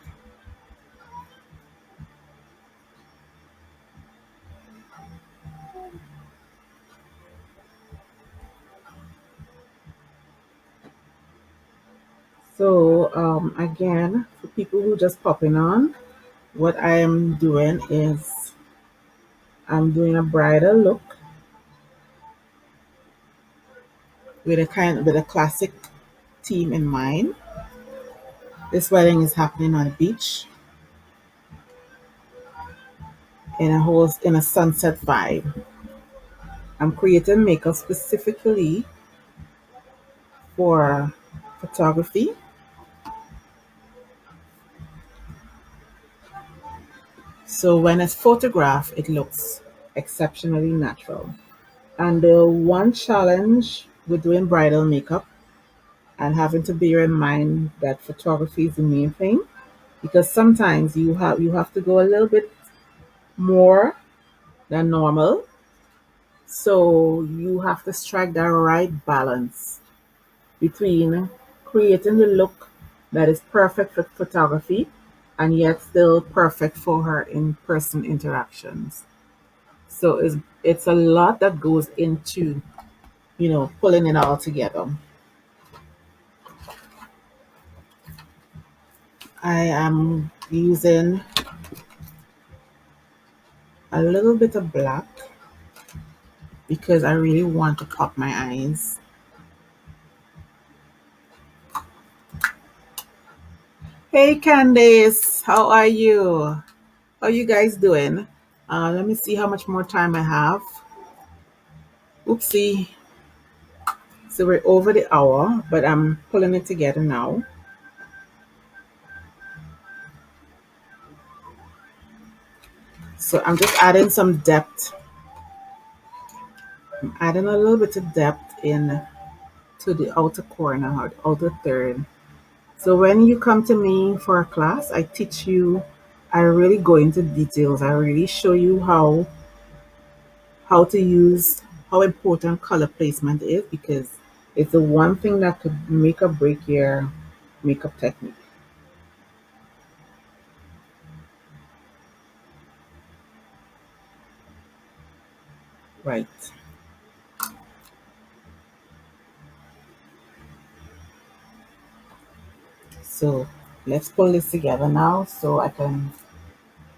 So again, for people who just popping on, what I am doing is I'm doing a bridal look with a classic theme in mind. This wedding is happening on a beach in a sunset vibe. I'm creating makeup specifically for photography. So when it's photographed, it looks exceptionally natural. And the one challenge with doing bridal makeup and having to bear in mind that photography is the main thing, because sometimes you have to go a little bit more than normal. So you have to strike that right balance between creating the look that is perfect for photography and yet still perfect for her in-person interactions. So it's a lot that goes into, pulling it all together. I am using a little bit of black because I really want to pop my eyes. Hey Candace, how are you? How you guys doing? Let me see how much more time I have. Oopsie. So we're over the hour, but I'm pulling it together now. So I'm just adding some depth. I'm adding a little bit of depth in to the outer corner or the outer third. So when you come to me for a class, I teach you, I really go into details. I really show you how to use, how important color placement is because it's the one thing that could make or break your makeup technique. Right. So let's pull this together now so I can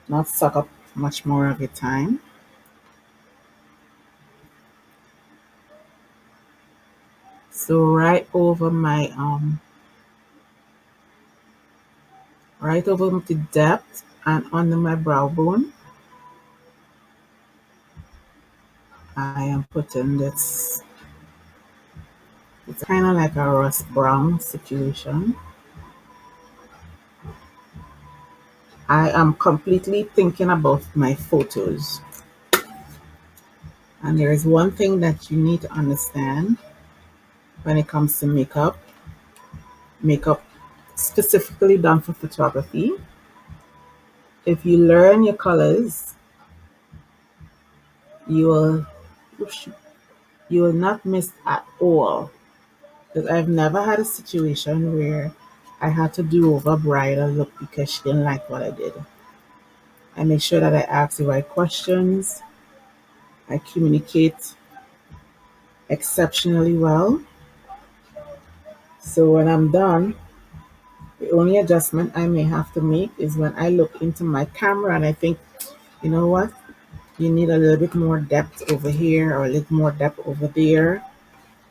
not suck up much more of your time. So right over the depth and under my brow bone, I am putting this. It's kind of like a rust brown situation. I am completely thinking about my photos. And there is one thing that you need to understand when it comes to makeup specifically done for photography. If you learn your colors, you will you will not miss at all. Because I've never had a situation where I had to do over a bridal look because she didn't like what I did. I make sure that I ask the right questions. I communicate exceptionally well. So when I'm done, the only adjustment I may have to make is when I look into my camera and I think, you know what, you need a little bit more depth over here or a little more depth over there.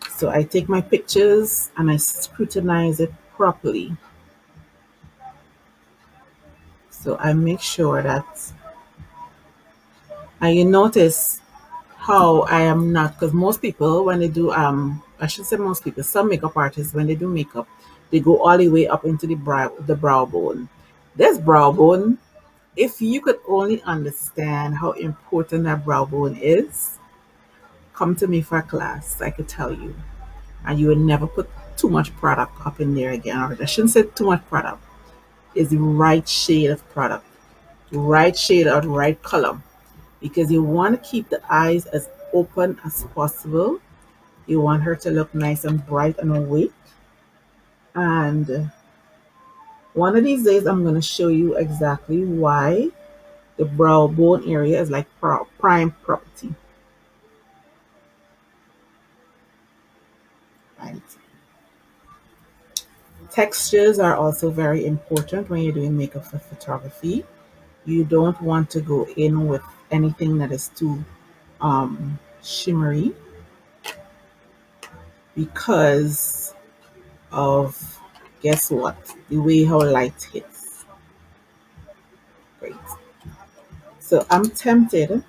So I take my pictures and I scrutinize it properly. So I make sure that, and you notice how I am not, because most people when they do I should say most people, some makeup artists when they do makeup, they go all the way up into the brow bone. This brow bone, if you could only understand how important that brow bone is, come to me for a class. I could tell you, and you would never put too much product up in there again. Or I shouldn't say too much product. Is the right shade of product, right shade or the right color, because you want to keep the eyes as open as possible. You want her to look nice and bright and awake. And one of these days, I'm going to show you exactly why the brow bone area is like prime property. Right. Textures are also very important when you're doing makeup for photography. You don't want to go in with anything that is too shimmery because of guess what? The way how light hits. Great. So I'm tempted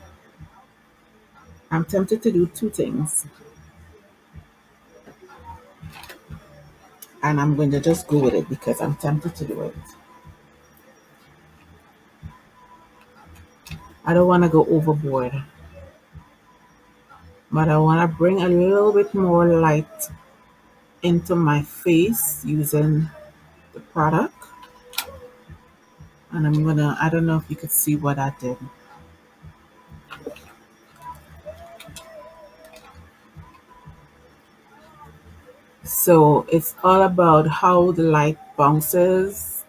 to do two things, and I'm going to just go with it because I'm tempted to do it. I don't want to go overboard, but I want to bring a little bit more light into my face using the product. And I don't know if you could see what I did. So it's all about how the light bounces,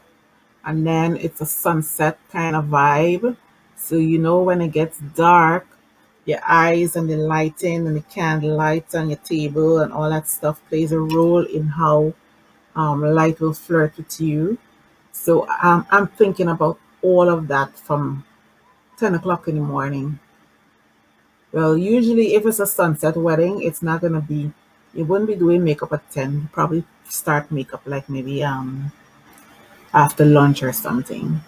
and then it's a sunset kind of vibe. So when it gets dark, your eyes and the lighting and the candle lights on your table and all that stuff plays a role in how light will flirt with you. So I'm thinking about all of that from 10 o'clock in the morning. Well, usually if it's a sunset wedding, it's not gonna be. You wouldn't be doing makeup at 10. You probably start makeup like maybe after lunch or something.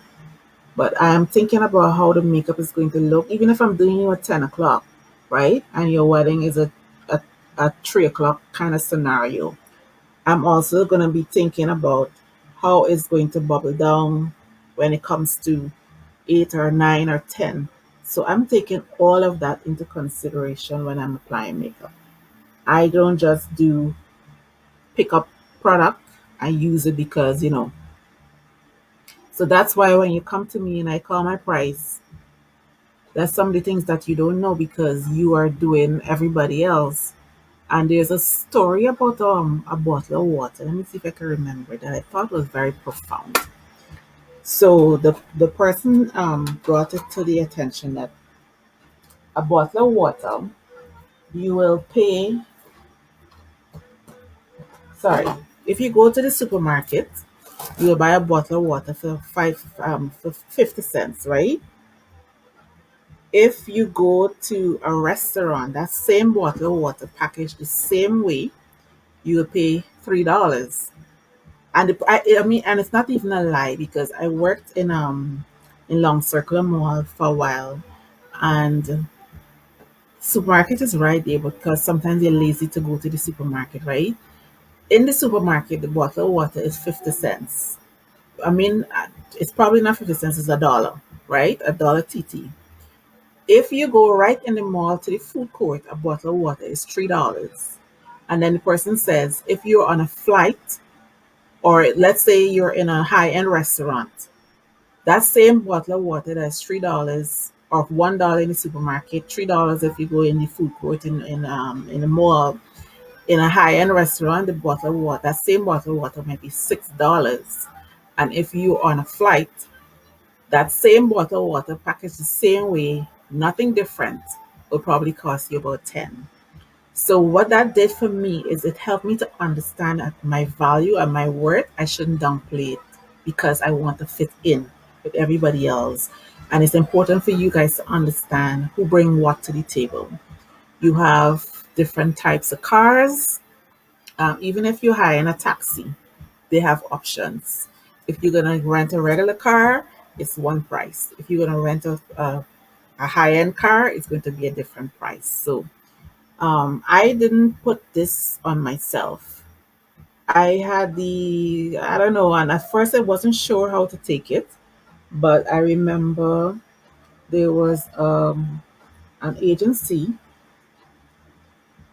But I'm thinking about how the makeup is going to look, even if I'm doing you at 10 o'clock, right? And your wedding is at 3 o'clock kind of scenario. I'm also going to be thinking about how it's going to bubble down when it comes to 8 or 9 or 10. So I'm taking all of that into consideration when I'm applying makeup. I don't just do pick up product. I use it because, So that's why when you come to me and I call my price, that's some of the things that you don't know because you are doing everybody else. And there's a story about a bottle of water. Let me see if I can remember that I thought was very profound. So the person brought it to the attention that a bottle of water you will pay. Sorry, if you go to the supermarket, you will buy a bottle of water for 50 cents, right? If you go to a restaurant, that same bottle of water packaged the same way, you will pay $3. And I mean, and it's not even a lie because I worked in Long Circle Mall for a while, and supermarket is right there because sometimes you're lazy to go to the supermarket, right? In the supermarket, the bottle of water is 50 cents. I mean, it's probably not 50 cents; it's a dollar, right? A dollar TT. If you go right in the mall to the food court, a bottle of water is $3. And then the person says, if you're on a flight, or let's say you're in a high end restaurant, that same bottle of water that's $3 or $1 in the supermarket, $3 if you go in the food court in the mall, in a high end restaurant, the bottle of water, that same bottle of water might be $6. And if you're on a flight, that same bottle of water packaged the same way, nothing different, will probably cost you about 10. So what that did for me is it helped me to understand that my value and my worth, I shouldn't downplay it because I want to fit in with everybody else. And it's important for you guys to understand who bring what to the table. You have different types of cars. Even if you're hiring a taxi, they have options. If you're gonna rent a regular car, it's one price. If you're gonna rent a high-end car, it's going to be a different price. So I didn't put this on myself. I don't know, and at first I wasn't sure how to take it, but I remember there was an agency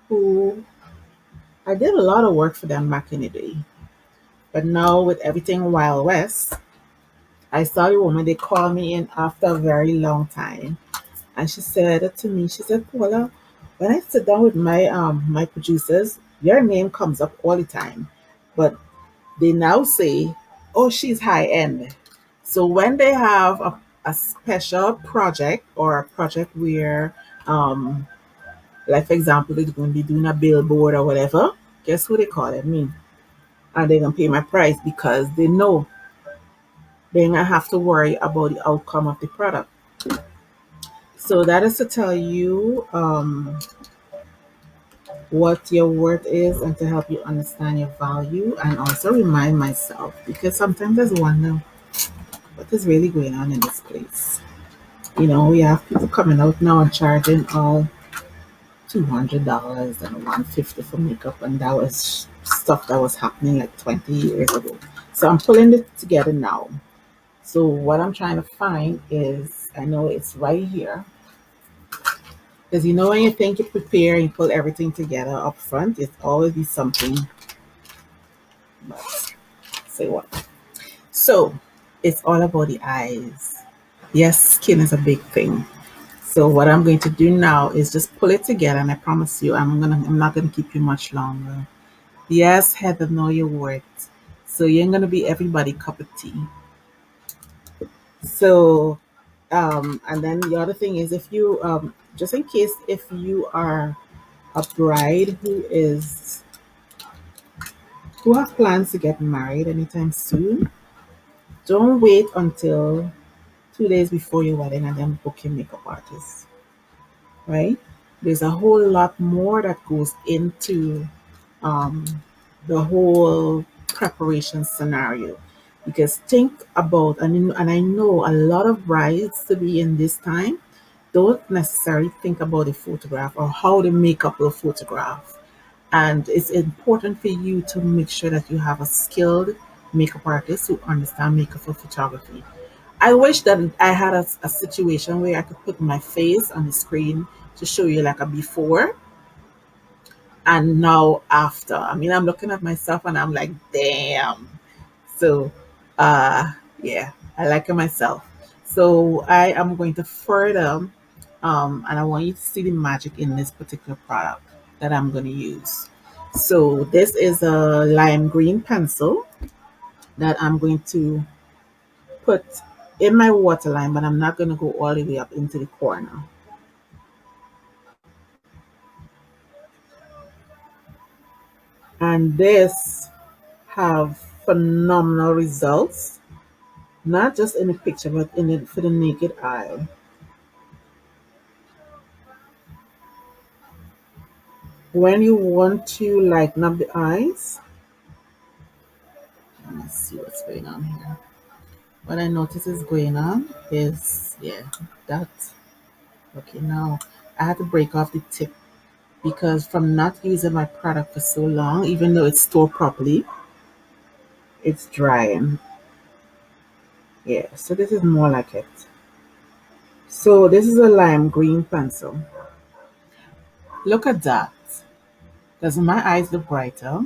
who I did a lot of work for them back in the day. But now with everything Wild West, I saw the woman, they called me in after a very long time. And she said to me, she said, Paula, when I sit down with my producers, your name comes up all the time. But they now say, oh, she's high end. So when they have a special project or a project where like for example, they're going to be doing a billboard or whatever, guess who they call it? Me. And they're gonna pay my price because they know they're gonna have to worry about the outcome of the product. So that is to tell you what your worth is and to help you understand your value, and also remind myself, because sometimes I wonder what is really going on in this place. We have people coming out now and charging all $200 and $150 for makeup, and that was stuff that was happening like 20 years ago. So I'm pulling it together now. So what I'm trying to find is, I know it's right here, because when you think you prepare and pull everything together up front, it's always be something. But say what? So it's all about the eyes. Yes, skin is a big thing. So what I'm going to do now is just pull it together, and I promise you, I'm not gonna keep you much longer. Yes, Heather, know your worth. So you ain't gonna be everybody cup of tea. So and then the other thing is, if you just in case, if you are a bride who have plans to get married anytime soon, don't wait until 2 days before your wedding and then book your makeup artist, right? There's a whole lot more that goes into um, the whole preparation scenario. Because think about, and I know a lot of brides to be in this time don't necessarily think about the photograph or how the makeup will photograph. And it's important for you to make sure that you have a skilled makeup artist who understand makeup for photography. I wish that I had a situation where I could put my face on the screen to show you like a before and now after. I mean, I'm looking at myself and I'm like, damn. So, uh, yeah, I like it myself. So I am going to further, and I want you to see the magic in this particular product that I'm going to use. So this is a lime green pencil that I'm going to put in my waterline, but I'm not going to go all the way up into the corner. And this have phenomenal results, not just in the picture, but in it for the naked eye. When you want to lighten up the eyes, let me see what's going on here. What I notice is going on is, yeah, that. Okay, now I had to break off the tip because from not using my product for so long, even though it's stored properly, it's drying. Yeah, so this is more like it. So this is a lime green pencil. Look at that. Does my eyes look brighter?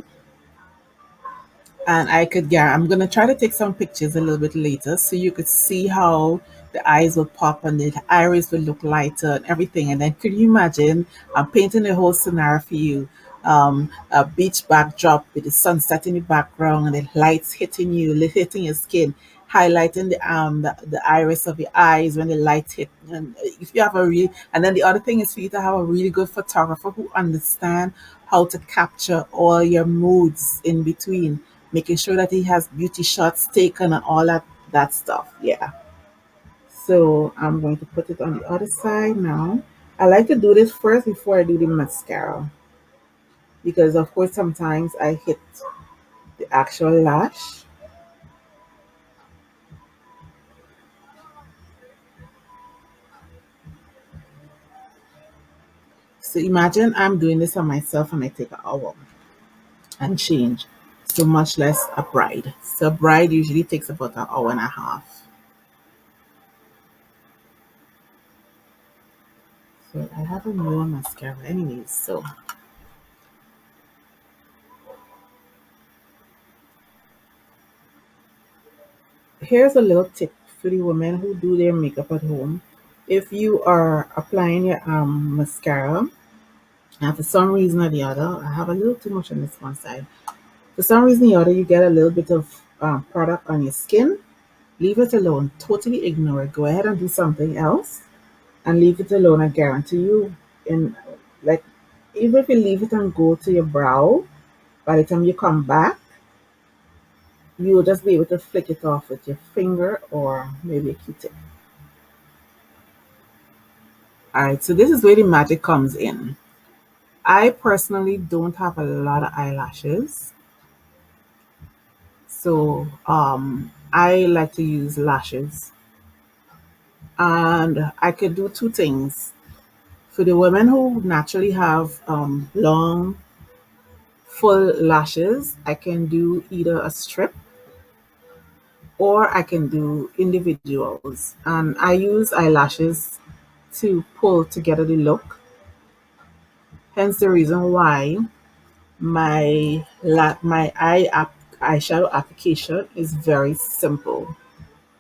And I could, yeah, I'm gonna try to take some pictures a little bit later so you could see how the eyes will pop and the iris will look lighter and everything. And then could you imagine, I'm painting the whole scenario for you. A beach backdrop with the sunset in the background and the lights hitting you, hitting your skin, highlighting the iris of your eyes when the light hit. And if you have a real, and then the other thing is for you to have a really good photographer who understand how to capture all your moods in between, making sure that he has beauty shots taken and all that stuff. Yeah. So I'm going to put it on the other side now. I like to do this first before I do the mascara because of course sometimes I hit the actual lash. So imagine I'm doing this on myself and I take an hour and change. So much less a bride. So a bride usually takes about an hour and a half. So I have a newer mascara anyways. So here's a little tip for the women who do their makeup at home. If you are applying your mascara, and for some reason or the other, I have a little too much on this one side. For some reason or the other, you get a little bit of product on your skin. Leave it alone. Totally ignore it. Go ahead and do something else and leave it alone. I guarantee you, in like even if you leave it and go to your brow, by the time you come back, you'll just be able to flick it off with your finger or maybe a Q-tip. All right, so this is where the magic comes in. I personally don't have a lot of eyelashes, so I like to use lashes, and I could do two things. For the women who naturally have long, full lashes, I can do either a strip or I can do individuals. And I use eyelashes to pull together the look. Hence the reason why my eyeshadow application is very simple,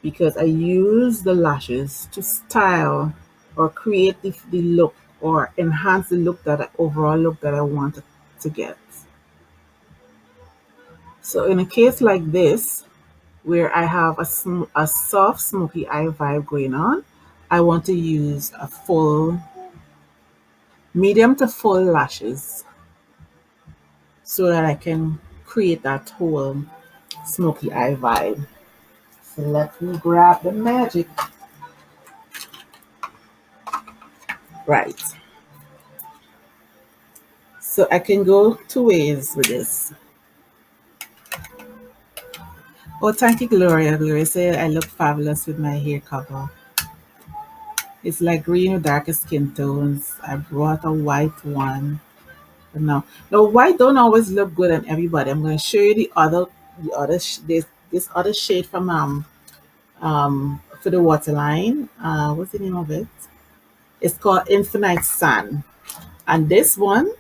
because I use the lashes to style or create the look or enhance the look overall look that I want to get. So in a case like this, where I have a soft smoky eye vibe going on, I want to use a full, medium to full lashes so that I can create that whole smoky eye vibe. So let me grab the magic. Right. So I can go two ways with this. Oh, thank you, Gloria. Gloria said I look fabulous with my hair cover. It's like green with darker skin tones. I brought a white one. But no, white don't always look good on everybody. I'm going to show you this other shade from for the waterline. What's the name of it? It's called Infinite Sun. And this one,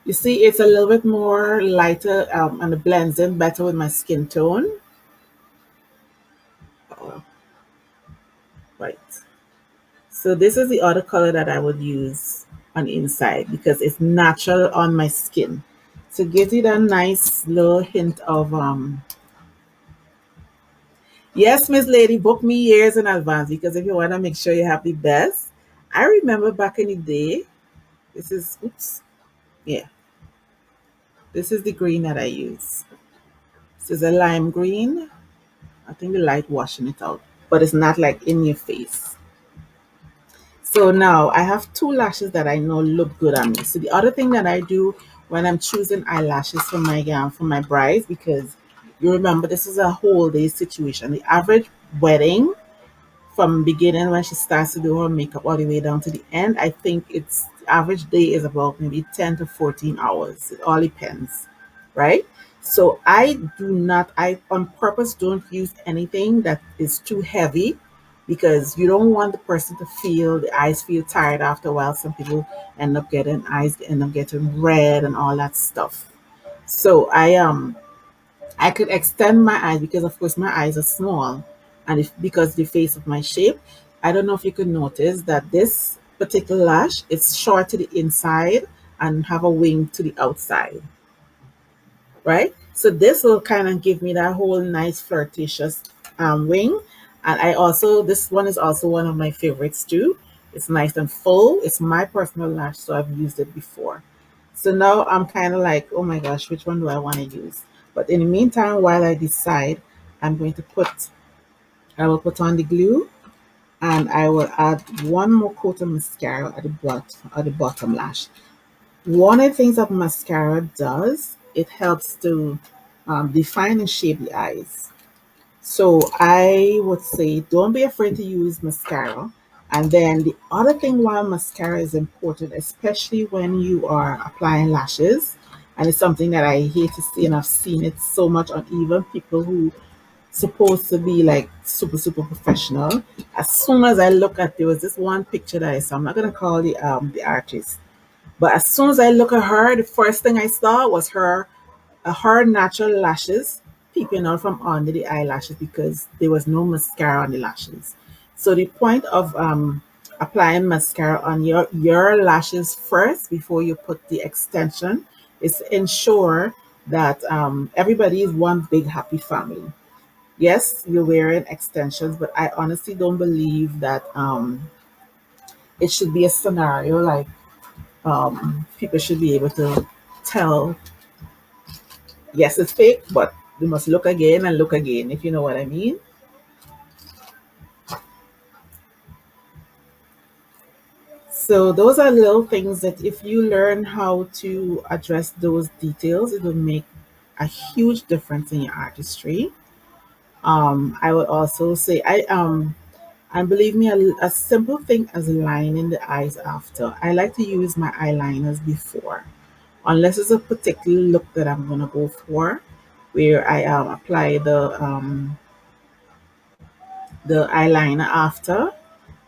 you see, it's a little bit more lighter, and it blends in better with my skin tone. Right. So this is the other color that I would use on the inside because it's natural on my skin. So gives it a nice little hint of yes, Miss Lady, book me years in advance because if you want to make sure you have the best. I remember back in the day, this is oops, yeah, this is the green that I use. This is a lime green. I think the light washing it out, but it's not like in your face. So now I have two lashes that I know look good on me. So the other thing that I do when I'm choosing eyelashes for my brides, because you remember this is a whole day situation. The average wedding from beginning when she starts to do her makeup all the way down to the end, I think it's average day is about maybe 10 to 14 hours. It all depends, right? So I on purpose don't use anything that is too heavy because you don't want the person to feel the eyes feel tired after a while. Some people end up getting red and all that stuff. So I could extend my eyes because, of course, my eyes are small, and because the face of my shape, I don't know if you could notice that this particular lash is short to the inside and have a wing to the outside, right? So this will kind of give me that whole nice flirtatious wing. And this one is also one of my favorites too. It's nice and full. It's my personal lash, so I've used it before. So now I'm kind of like, oh my gosh, which one do I want to use? But in the meantime, while I decide, I'm going to I will put on the glue and I will add one more coat of mascara at the bottom lash. One of the things that mascara does, it helps to define and shape the eyes. So I would say don't be afraid to use mascara. And then the other thing why mascara is important, especially when you are applying lashes, and it's something that I hate to see, and I've seen it so much on even people who supposed to be like super super professional. As soon as I look at, there was this one picture that I saw. I'm not gonna call the artist, but as soon as I look at her, the first thing I saw was her natural lashes peeping out from under the eyelashes because there was no mascara on the lashes. So the point of applying mascara on your lashes first before you put the extension is to ensure that everybody is one big happy family. Yes, you're wearing extensions, but I honestly don't believe that it should be a scenario like people should be able to tell, yes, it's fake, but we must look again and look again, if you know what I mean. So those are little things that if you learn how to address those details, it will make a huge difference in your artistry. I would also say and believe me, a simple thing as lining the eyes after. I like to use my eyeliners before, unless it's a particular look that I'm gonna go for, where I apply the eyeliner after,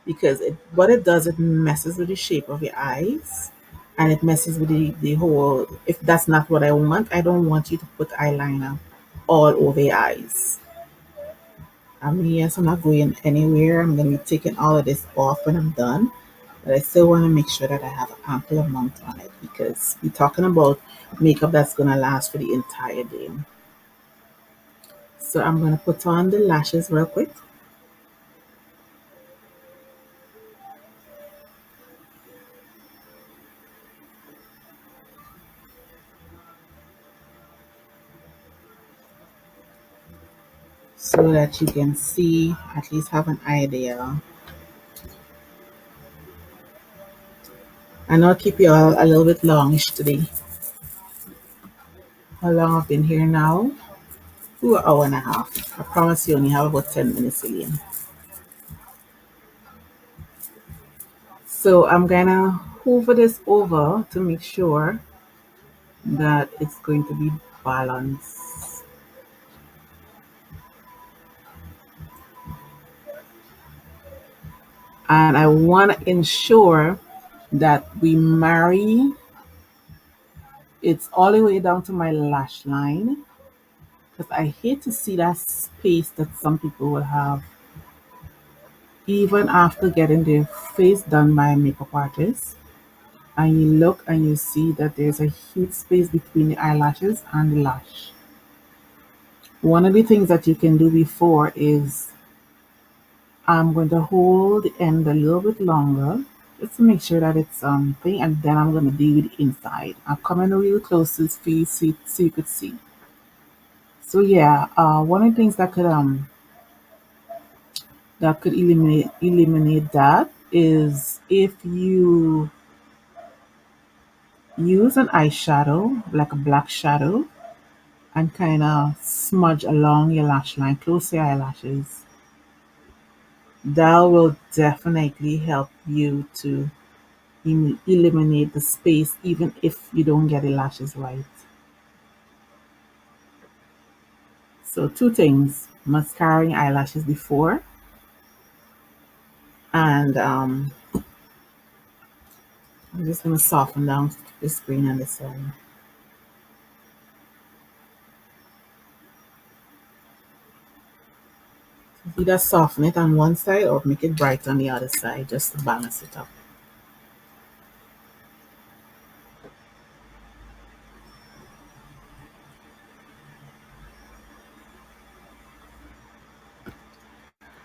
because what it does, it messes with the shape of your eyes, and it messes with the whole. If that's not what I want, I don't want you to put eyeliner all over your eyes. I mean, yes, I'm not going anywhere. I'm going to be taking all of this off when I'm done. But I still want to make sure that I have an ample amount on it, because we're talking about makeup that's going to last for the entire day. So I'm going to put on the lashes real quick. So that you can see, at least have an idea. And I'll keep you all a little bit longish today. How long I've been here now? 2 hour and a half. I promise you only have about 10 minutes again. So I'm gonna hoover this over to make sure that it's going to be balanced. And I want to ensure that we marry it's all the way down to my lash line, because I hate to see that space that some people will have even after getting their face done by a makeup artist. And you look and you see that there's a huge space between the eyelashes and the lash. One of the things that you can do before is I'm going to hold the end a little bit longer just to make sure that it's thing, and then I'm going to do the inside. I'm coming real close to this for you so you could see. So yeah, one of the things that could eliminate that is if you use an eyeshadow, like a black shadow, and kind of smudge along your lash line, close your eyelashes. That will definitely help you to eliminate the space, even if you don't get the lashes right. So, two things: mascaring eyelashes before, and I'm just going to soften down the screen on this one. Either soften it on one side or make it bright on the other side just to balance it up.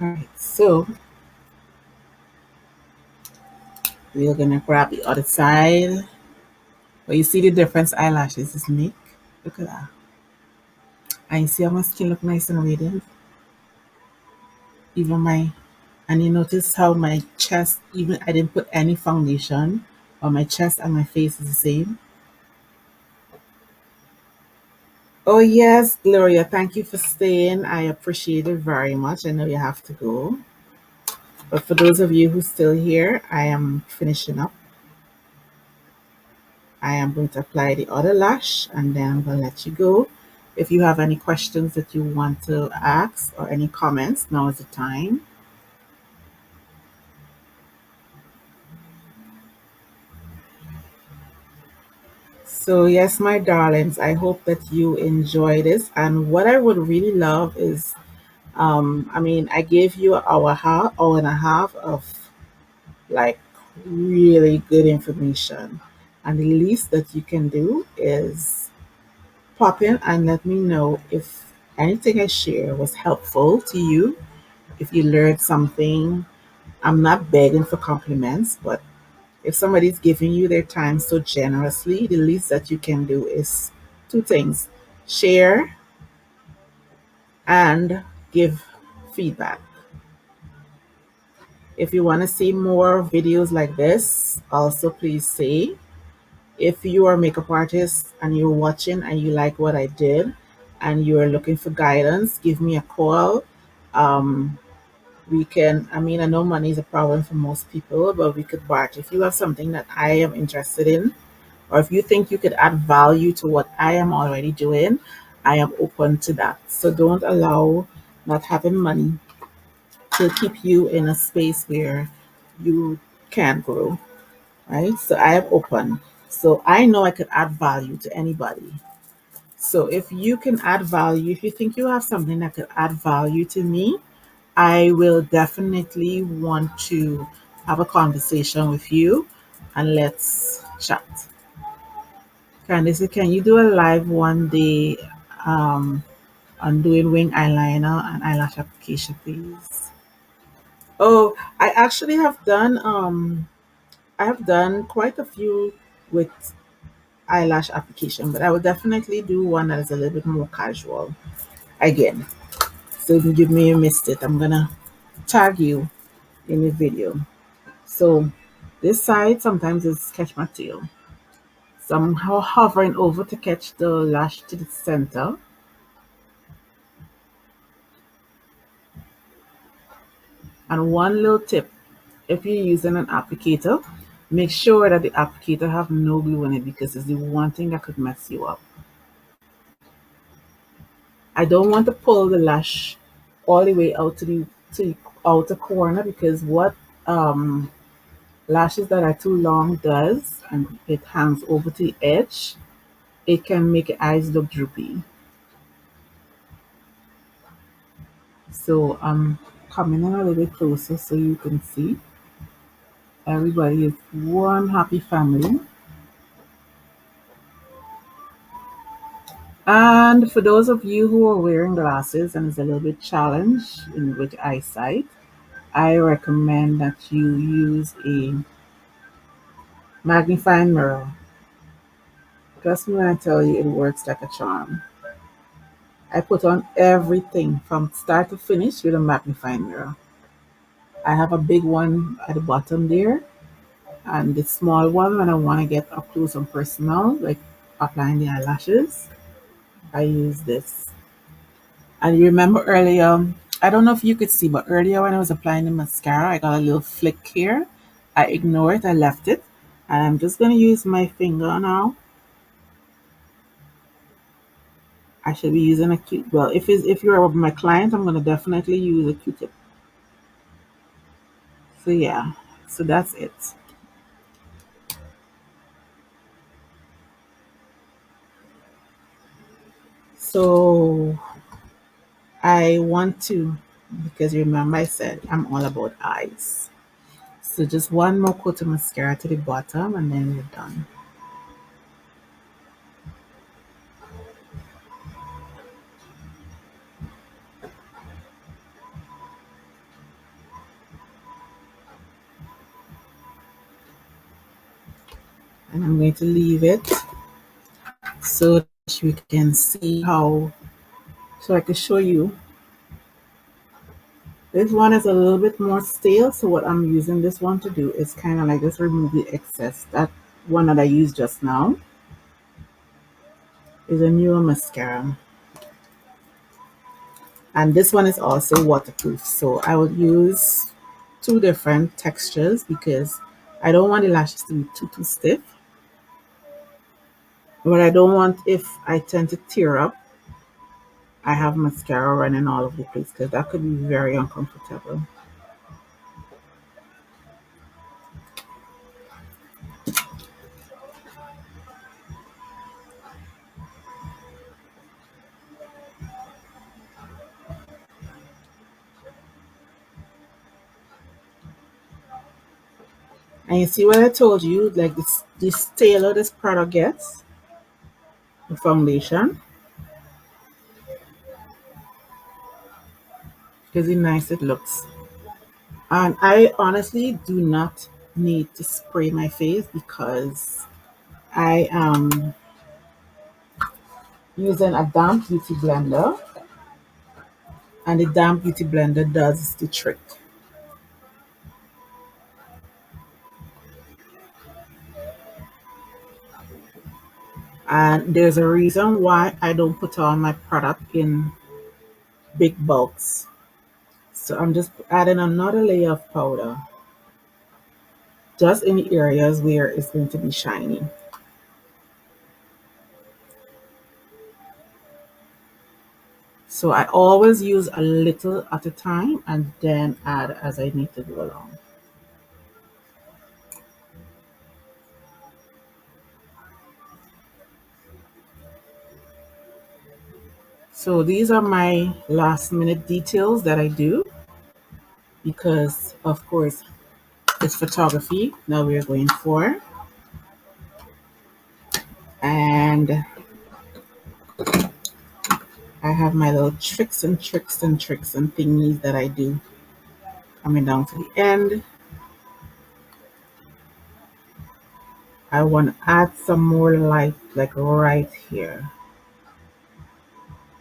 All right, so we're gonna grab the other side. But you see the difference eyelashes is make. Look at that. And you see how my skin look nice and radiant. Even my and you notice how my chest, even I didn't put any foundation, but my chest and my face is the same. Oh yes, Gloria, thank you for staying. I appreciate it very much. I know you have to go. But for those of you who's still here, I am finishing up. I am going to apply the other lash and then I'm going to let you go. If you have any questions that you want to ask or any comments, now is the time. So, yes, my darlings, I hope that you enjoy this. And what I would really love is, I mean, I gave you an hour and a half of like really good information. And the least that you can do is pop in and let me know if anything I share was helpful to you, if you learned something. I'm not begging for compliments, but if somebody's giving you their time so generously, the least that you can do is two things: share and give feedback. If you want to see more videos like this, also please say. If you are a makeup artist and you're watching and you like what I did and you're looking for guidance, give me a call. Um, we can, I mean, I know money is a problem for most people, but we could barter. If you have something that I am interested in, or if you think you could add value to what I am already doing, I am open to that. So don't allow not having money to keep you in a space where you can't grow, right? So I am open. So I know I could add value to anybody. So if you can add value, if you think you have something that could add value to me, I will definitely want to have a conversation with you and let's chat. Candice, can you do a live one day on doing wing eyeliner and eyelash application, please? Oh, I have done quite a few with eyelash application, but I will definitely do one that is a little bit more casual again. So you may have missed it. I'm gonna tag you in the video. So this side sometimes is catch my tail. So I'm hovering over to catch the lash to the center. And one little tip, if you're using an applicator, make sure that the applicator have no glue in it because it's the one thing that could mess you up. I don't want to pull the lash all the way out to the outer corner because what um, lashes that are too long does, and it hangs over to the edge, it can make your eyes look droopy. So I'm coming in a little bit closer so you can see. Everybody is one happy family. And for those of you who are wearing glasses and is a little bit challenged with eyesight, I recommend that you use a magnifying mirror. Trust me when I tell you it works like a charm. I put on everything from start to finish with a magnifying mirror. I have a big one at the bottom there and the small one when I want to get up close and personal, like applying the eyelashes. I use this. And you remember earlier, I don't know if you could see, but earlier when I was applying the mascara, I got a little flick here. I ignored it, I left it. And I'm just going to use my finger now. I should be using a Q. Well, if you're my client, I'm going to definitely use a Q-tip. So yeah, so that's it. So I want to, because remember I said I'm all about eyes. So just one more coat of mascara to the bottom and then we're done. And I'm going to leave it so that you can see how, so I can show you. This one is a little bit more stale, so what I'm using this one to do is kind of like just remove the excess. That one that I used just now is a newer mascara. And this one is also waterproof. So I would use two different textures because I don't want the lashes to be too stiff. But I don't want, if I tend to tear up, I have mascara running all over the place because that could be very uncomfortable. And you see what I told you, like this tailor this product gets, the foundation, because how nice it looks. And I honestly do not need to spray my face because I am using a damp beauty blender, and the damp beauty blender does the trick. And there's a reason why I don't put on my product in big bulks. So I'm just adding another layer of powder just in the areas where it's going to be shiny. So I always use a little at a time and then add as I need to go along. So these are my last minute details that I do because, of course, it's photography that we're going for. And I have my little tricks and tricks and tricks and thingies that I do coming down to the end. I want to add some more light, like right here.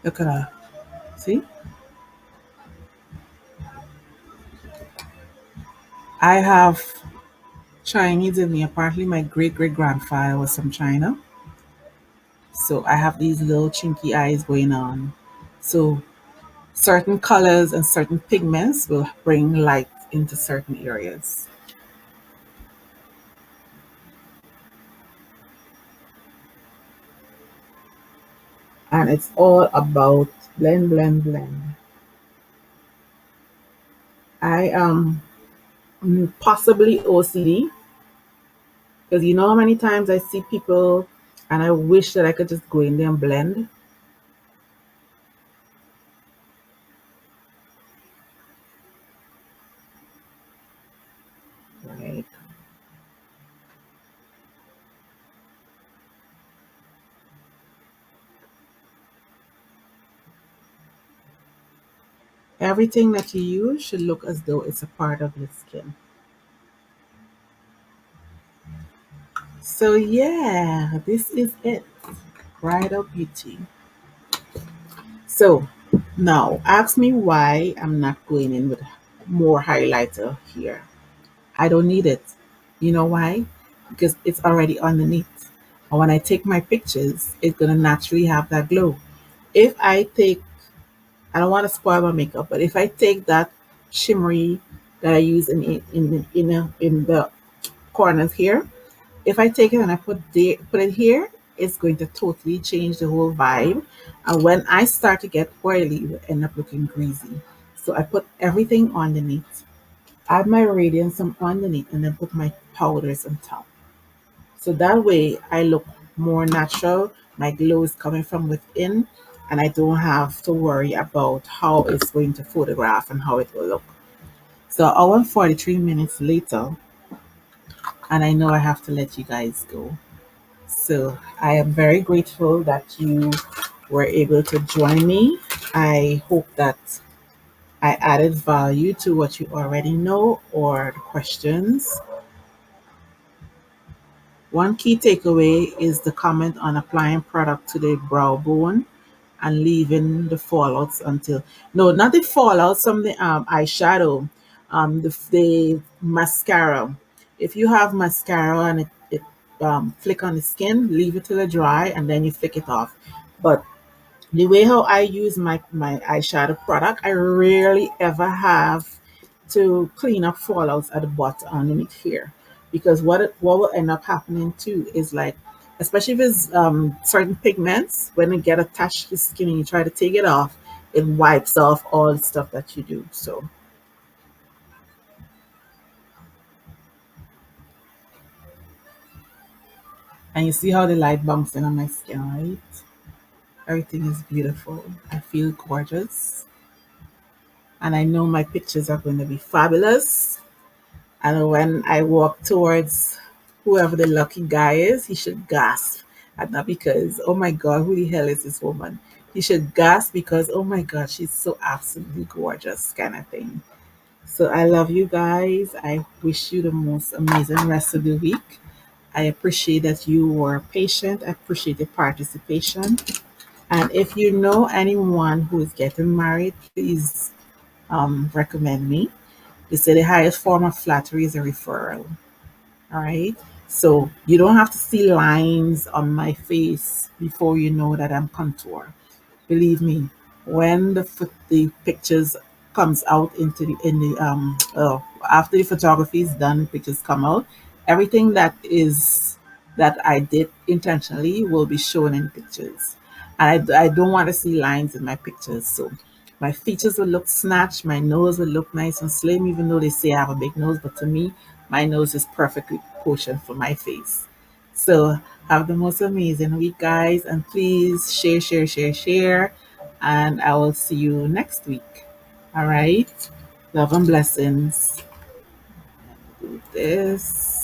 Look at that. See? I have Chinese in me. Apparently, my great great grandfather was from China. So I have these little chinky eyes going on. So certain colors and certain pigments will bring light into certain areas. And it's all about blend, blend, blend. I am possibly OCD because you know how many times I see people and I wish that I could just go in there and blend. Right. Everything that you use should look as though it's a part of your skin. So yeah, this is it. Bridal beauty. So now ask me why I'm not going in with more highlighter here. I don't need it. You know why? Because it's already underneath. And when I take my pictures, it's gonna naturally have that glow. If I take, I don't want to spoil my makeup, but if I take that shimmery that I use in the corners here, if I take it and I put it here, it's going to totally change the whole vibe. And when I start to get oily, it will end up looking greasy. So I put everything underneath, add my radiance from underneath, and then put my powders on top. So that way I look more natural. My glow is coming from within, and I don't have to worry about how it's going to photograph and how it will look. So I want 43 minutes later, and I know I have to let you guys go. So I am very grateful that you were able to join me. I hope that I added value to what you already know or the questions. One key takeaway is the comment on applying product to the brow bone and leaving the fallouts until no, not the fallouts from the eyeshadow, the mascara. If you have mascara and it flick on the skin, leave it till it dry and then you flick it off. But the way how I use my eyeshadow product, I rarely ever have to clean up fallouts at the bottom underneath here. Because what will end up happening too is like, especially if it's certain pigments, when they get attached to the skin and you try to take it off, it wipes off all the stuff that you do. So, and you see how the light bouncing on my skin, right? Everything is beautiful. I feel gorgeous. And I know my pictures are going to be fabulous. And when I walk towards whoever the lucky guy is, he should gasp. And not because, oh my God, who the hell is this woman? He should gasp because, oh my God, she's so absolutely gorgeous, kind of thing. So I love you guys. I wish you the most amazing rest of the week. I appreciate that you were patient. I appreciate your participation. And if you know anyone who is getting married, please recommend me. They say the highest form of flattery is a referral. All right. So you don't have to see lines on my face before you know that I'm contour. Believe me, when the pictures comes out into the in the after the photography is done, pictures come out. Everything that I did intentionally will be shown in pictures. I don't want to see lines in my pictures, so my features will look snatched. My nose will look nice and slim, even though they say I have a big nose. But to me, my nose is perfectly proportioned for my face. So have the most amazing week, guys, and please share, share, share, share. And I will see you next week. All right. Love and blessings. Do this.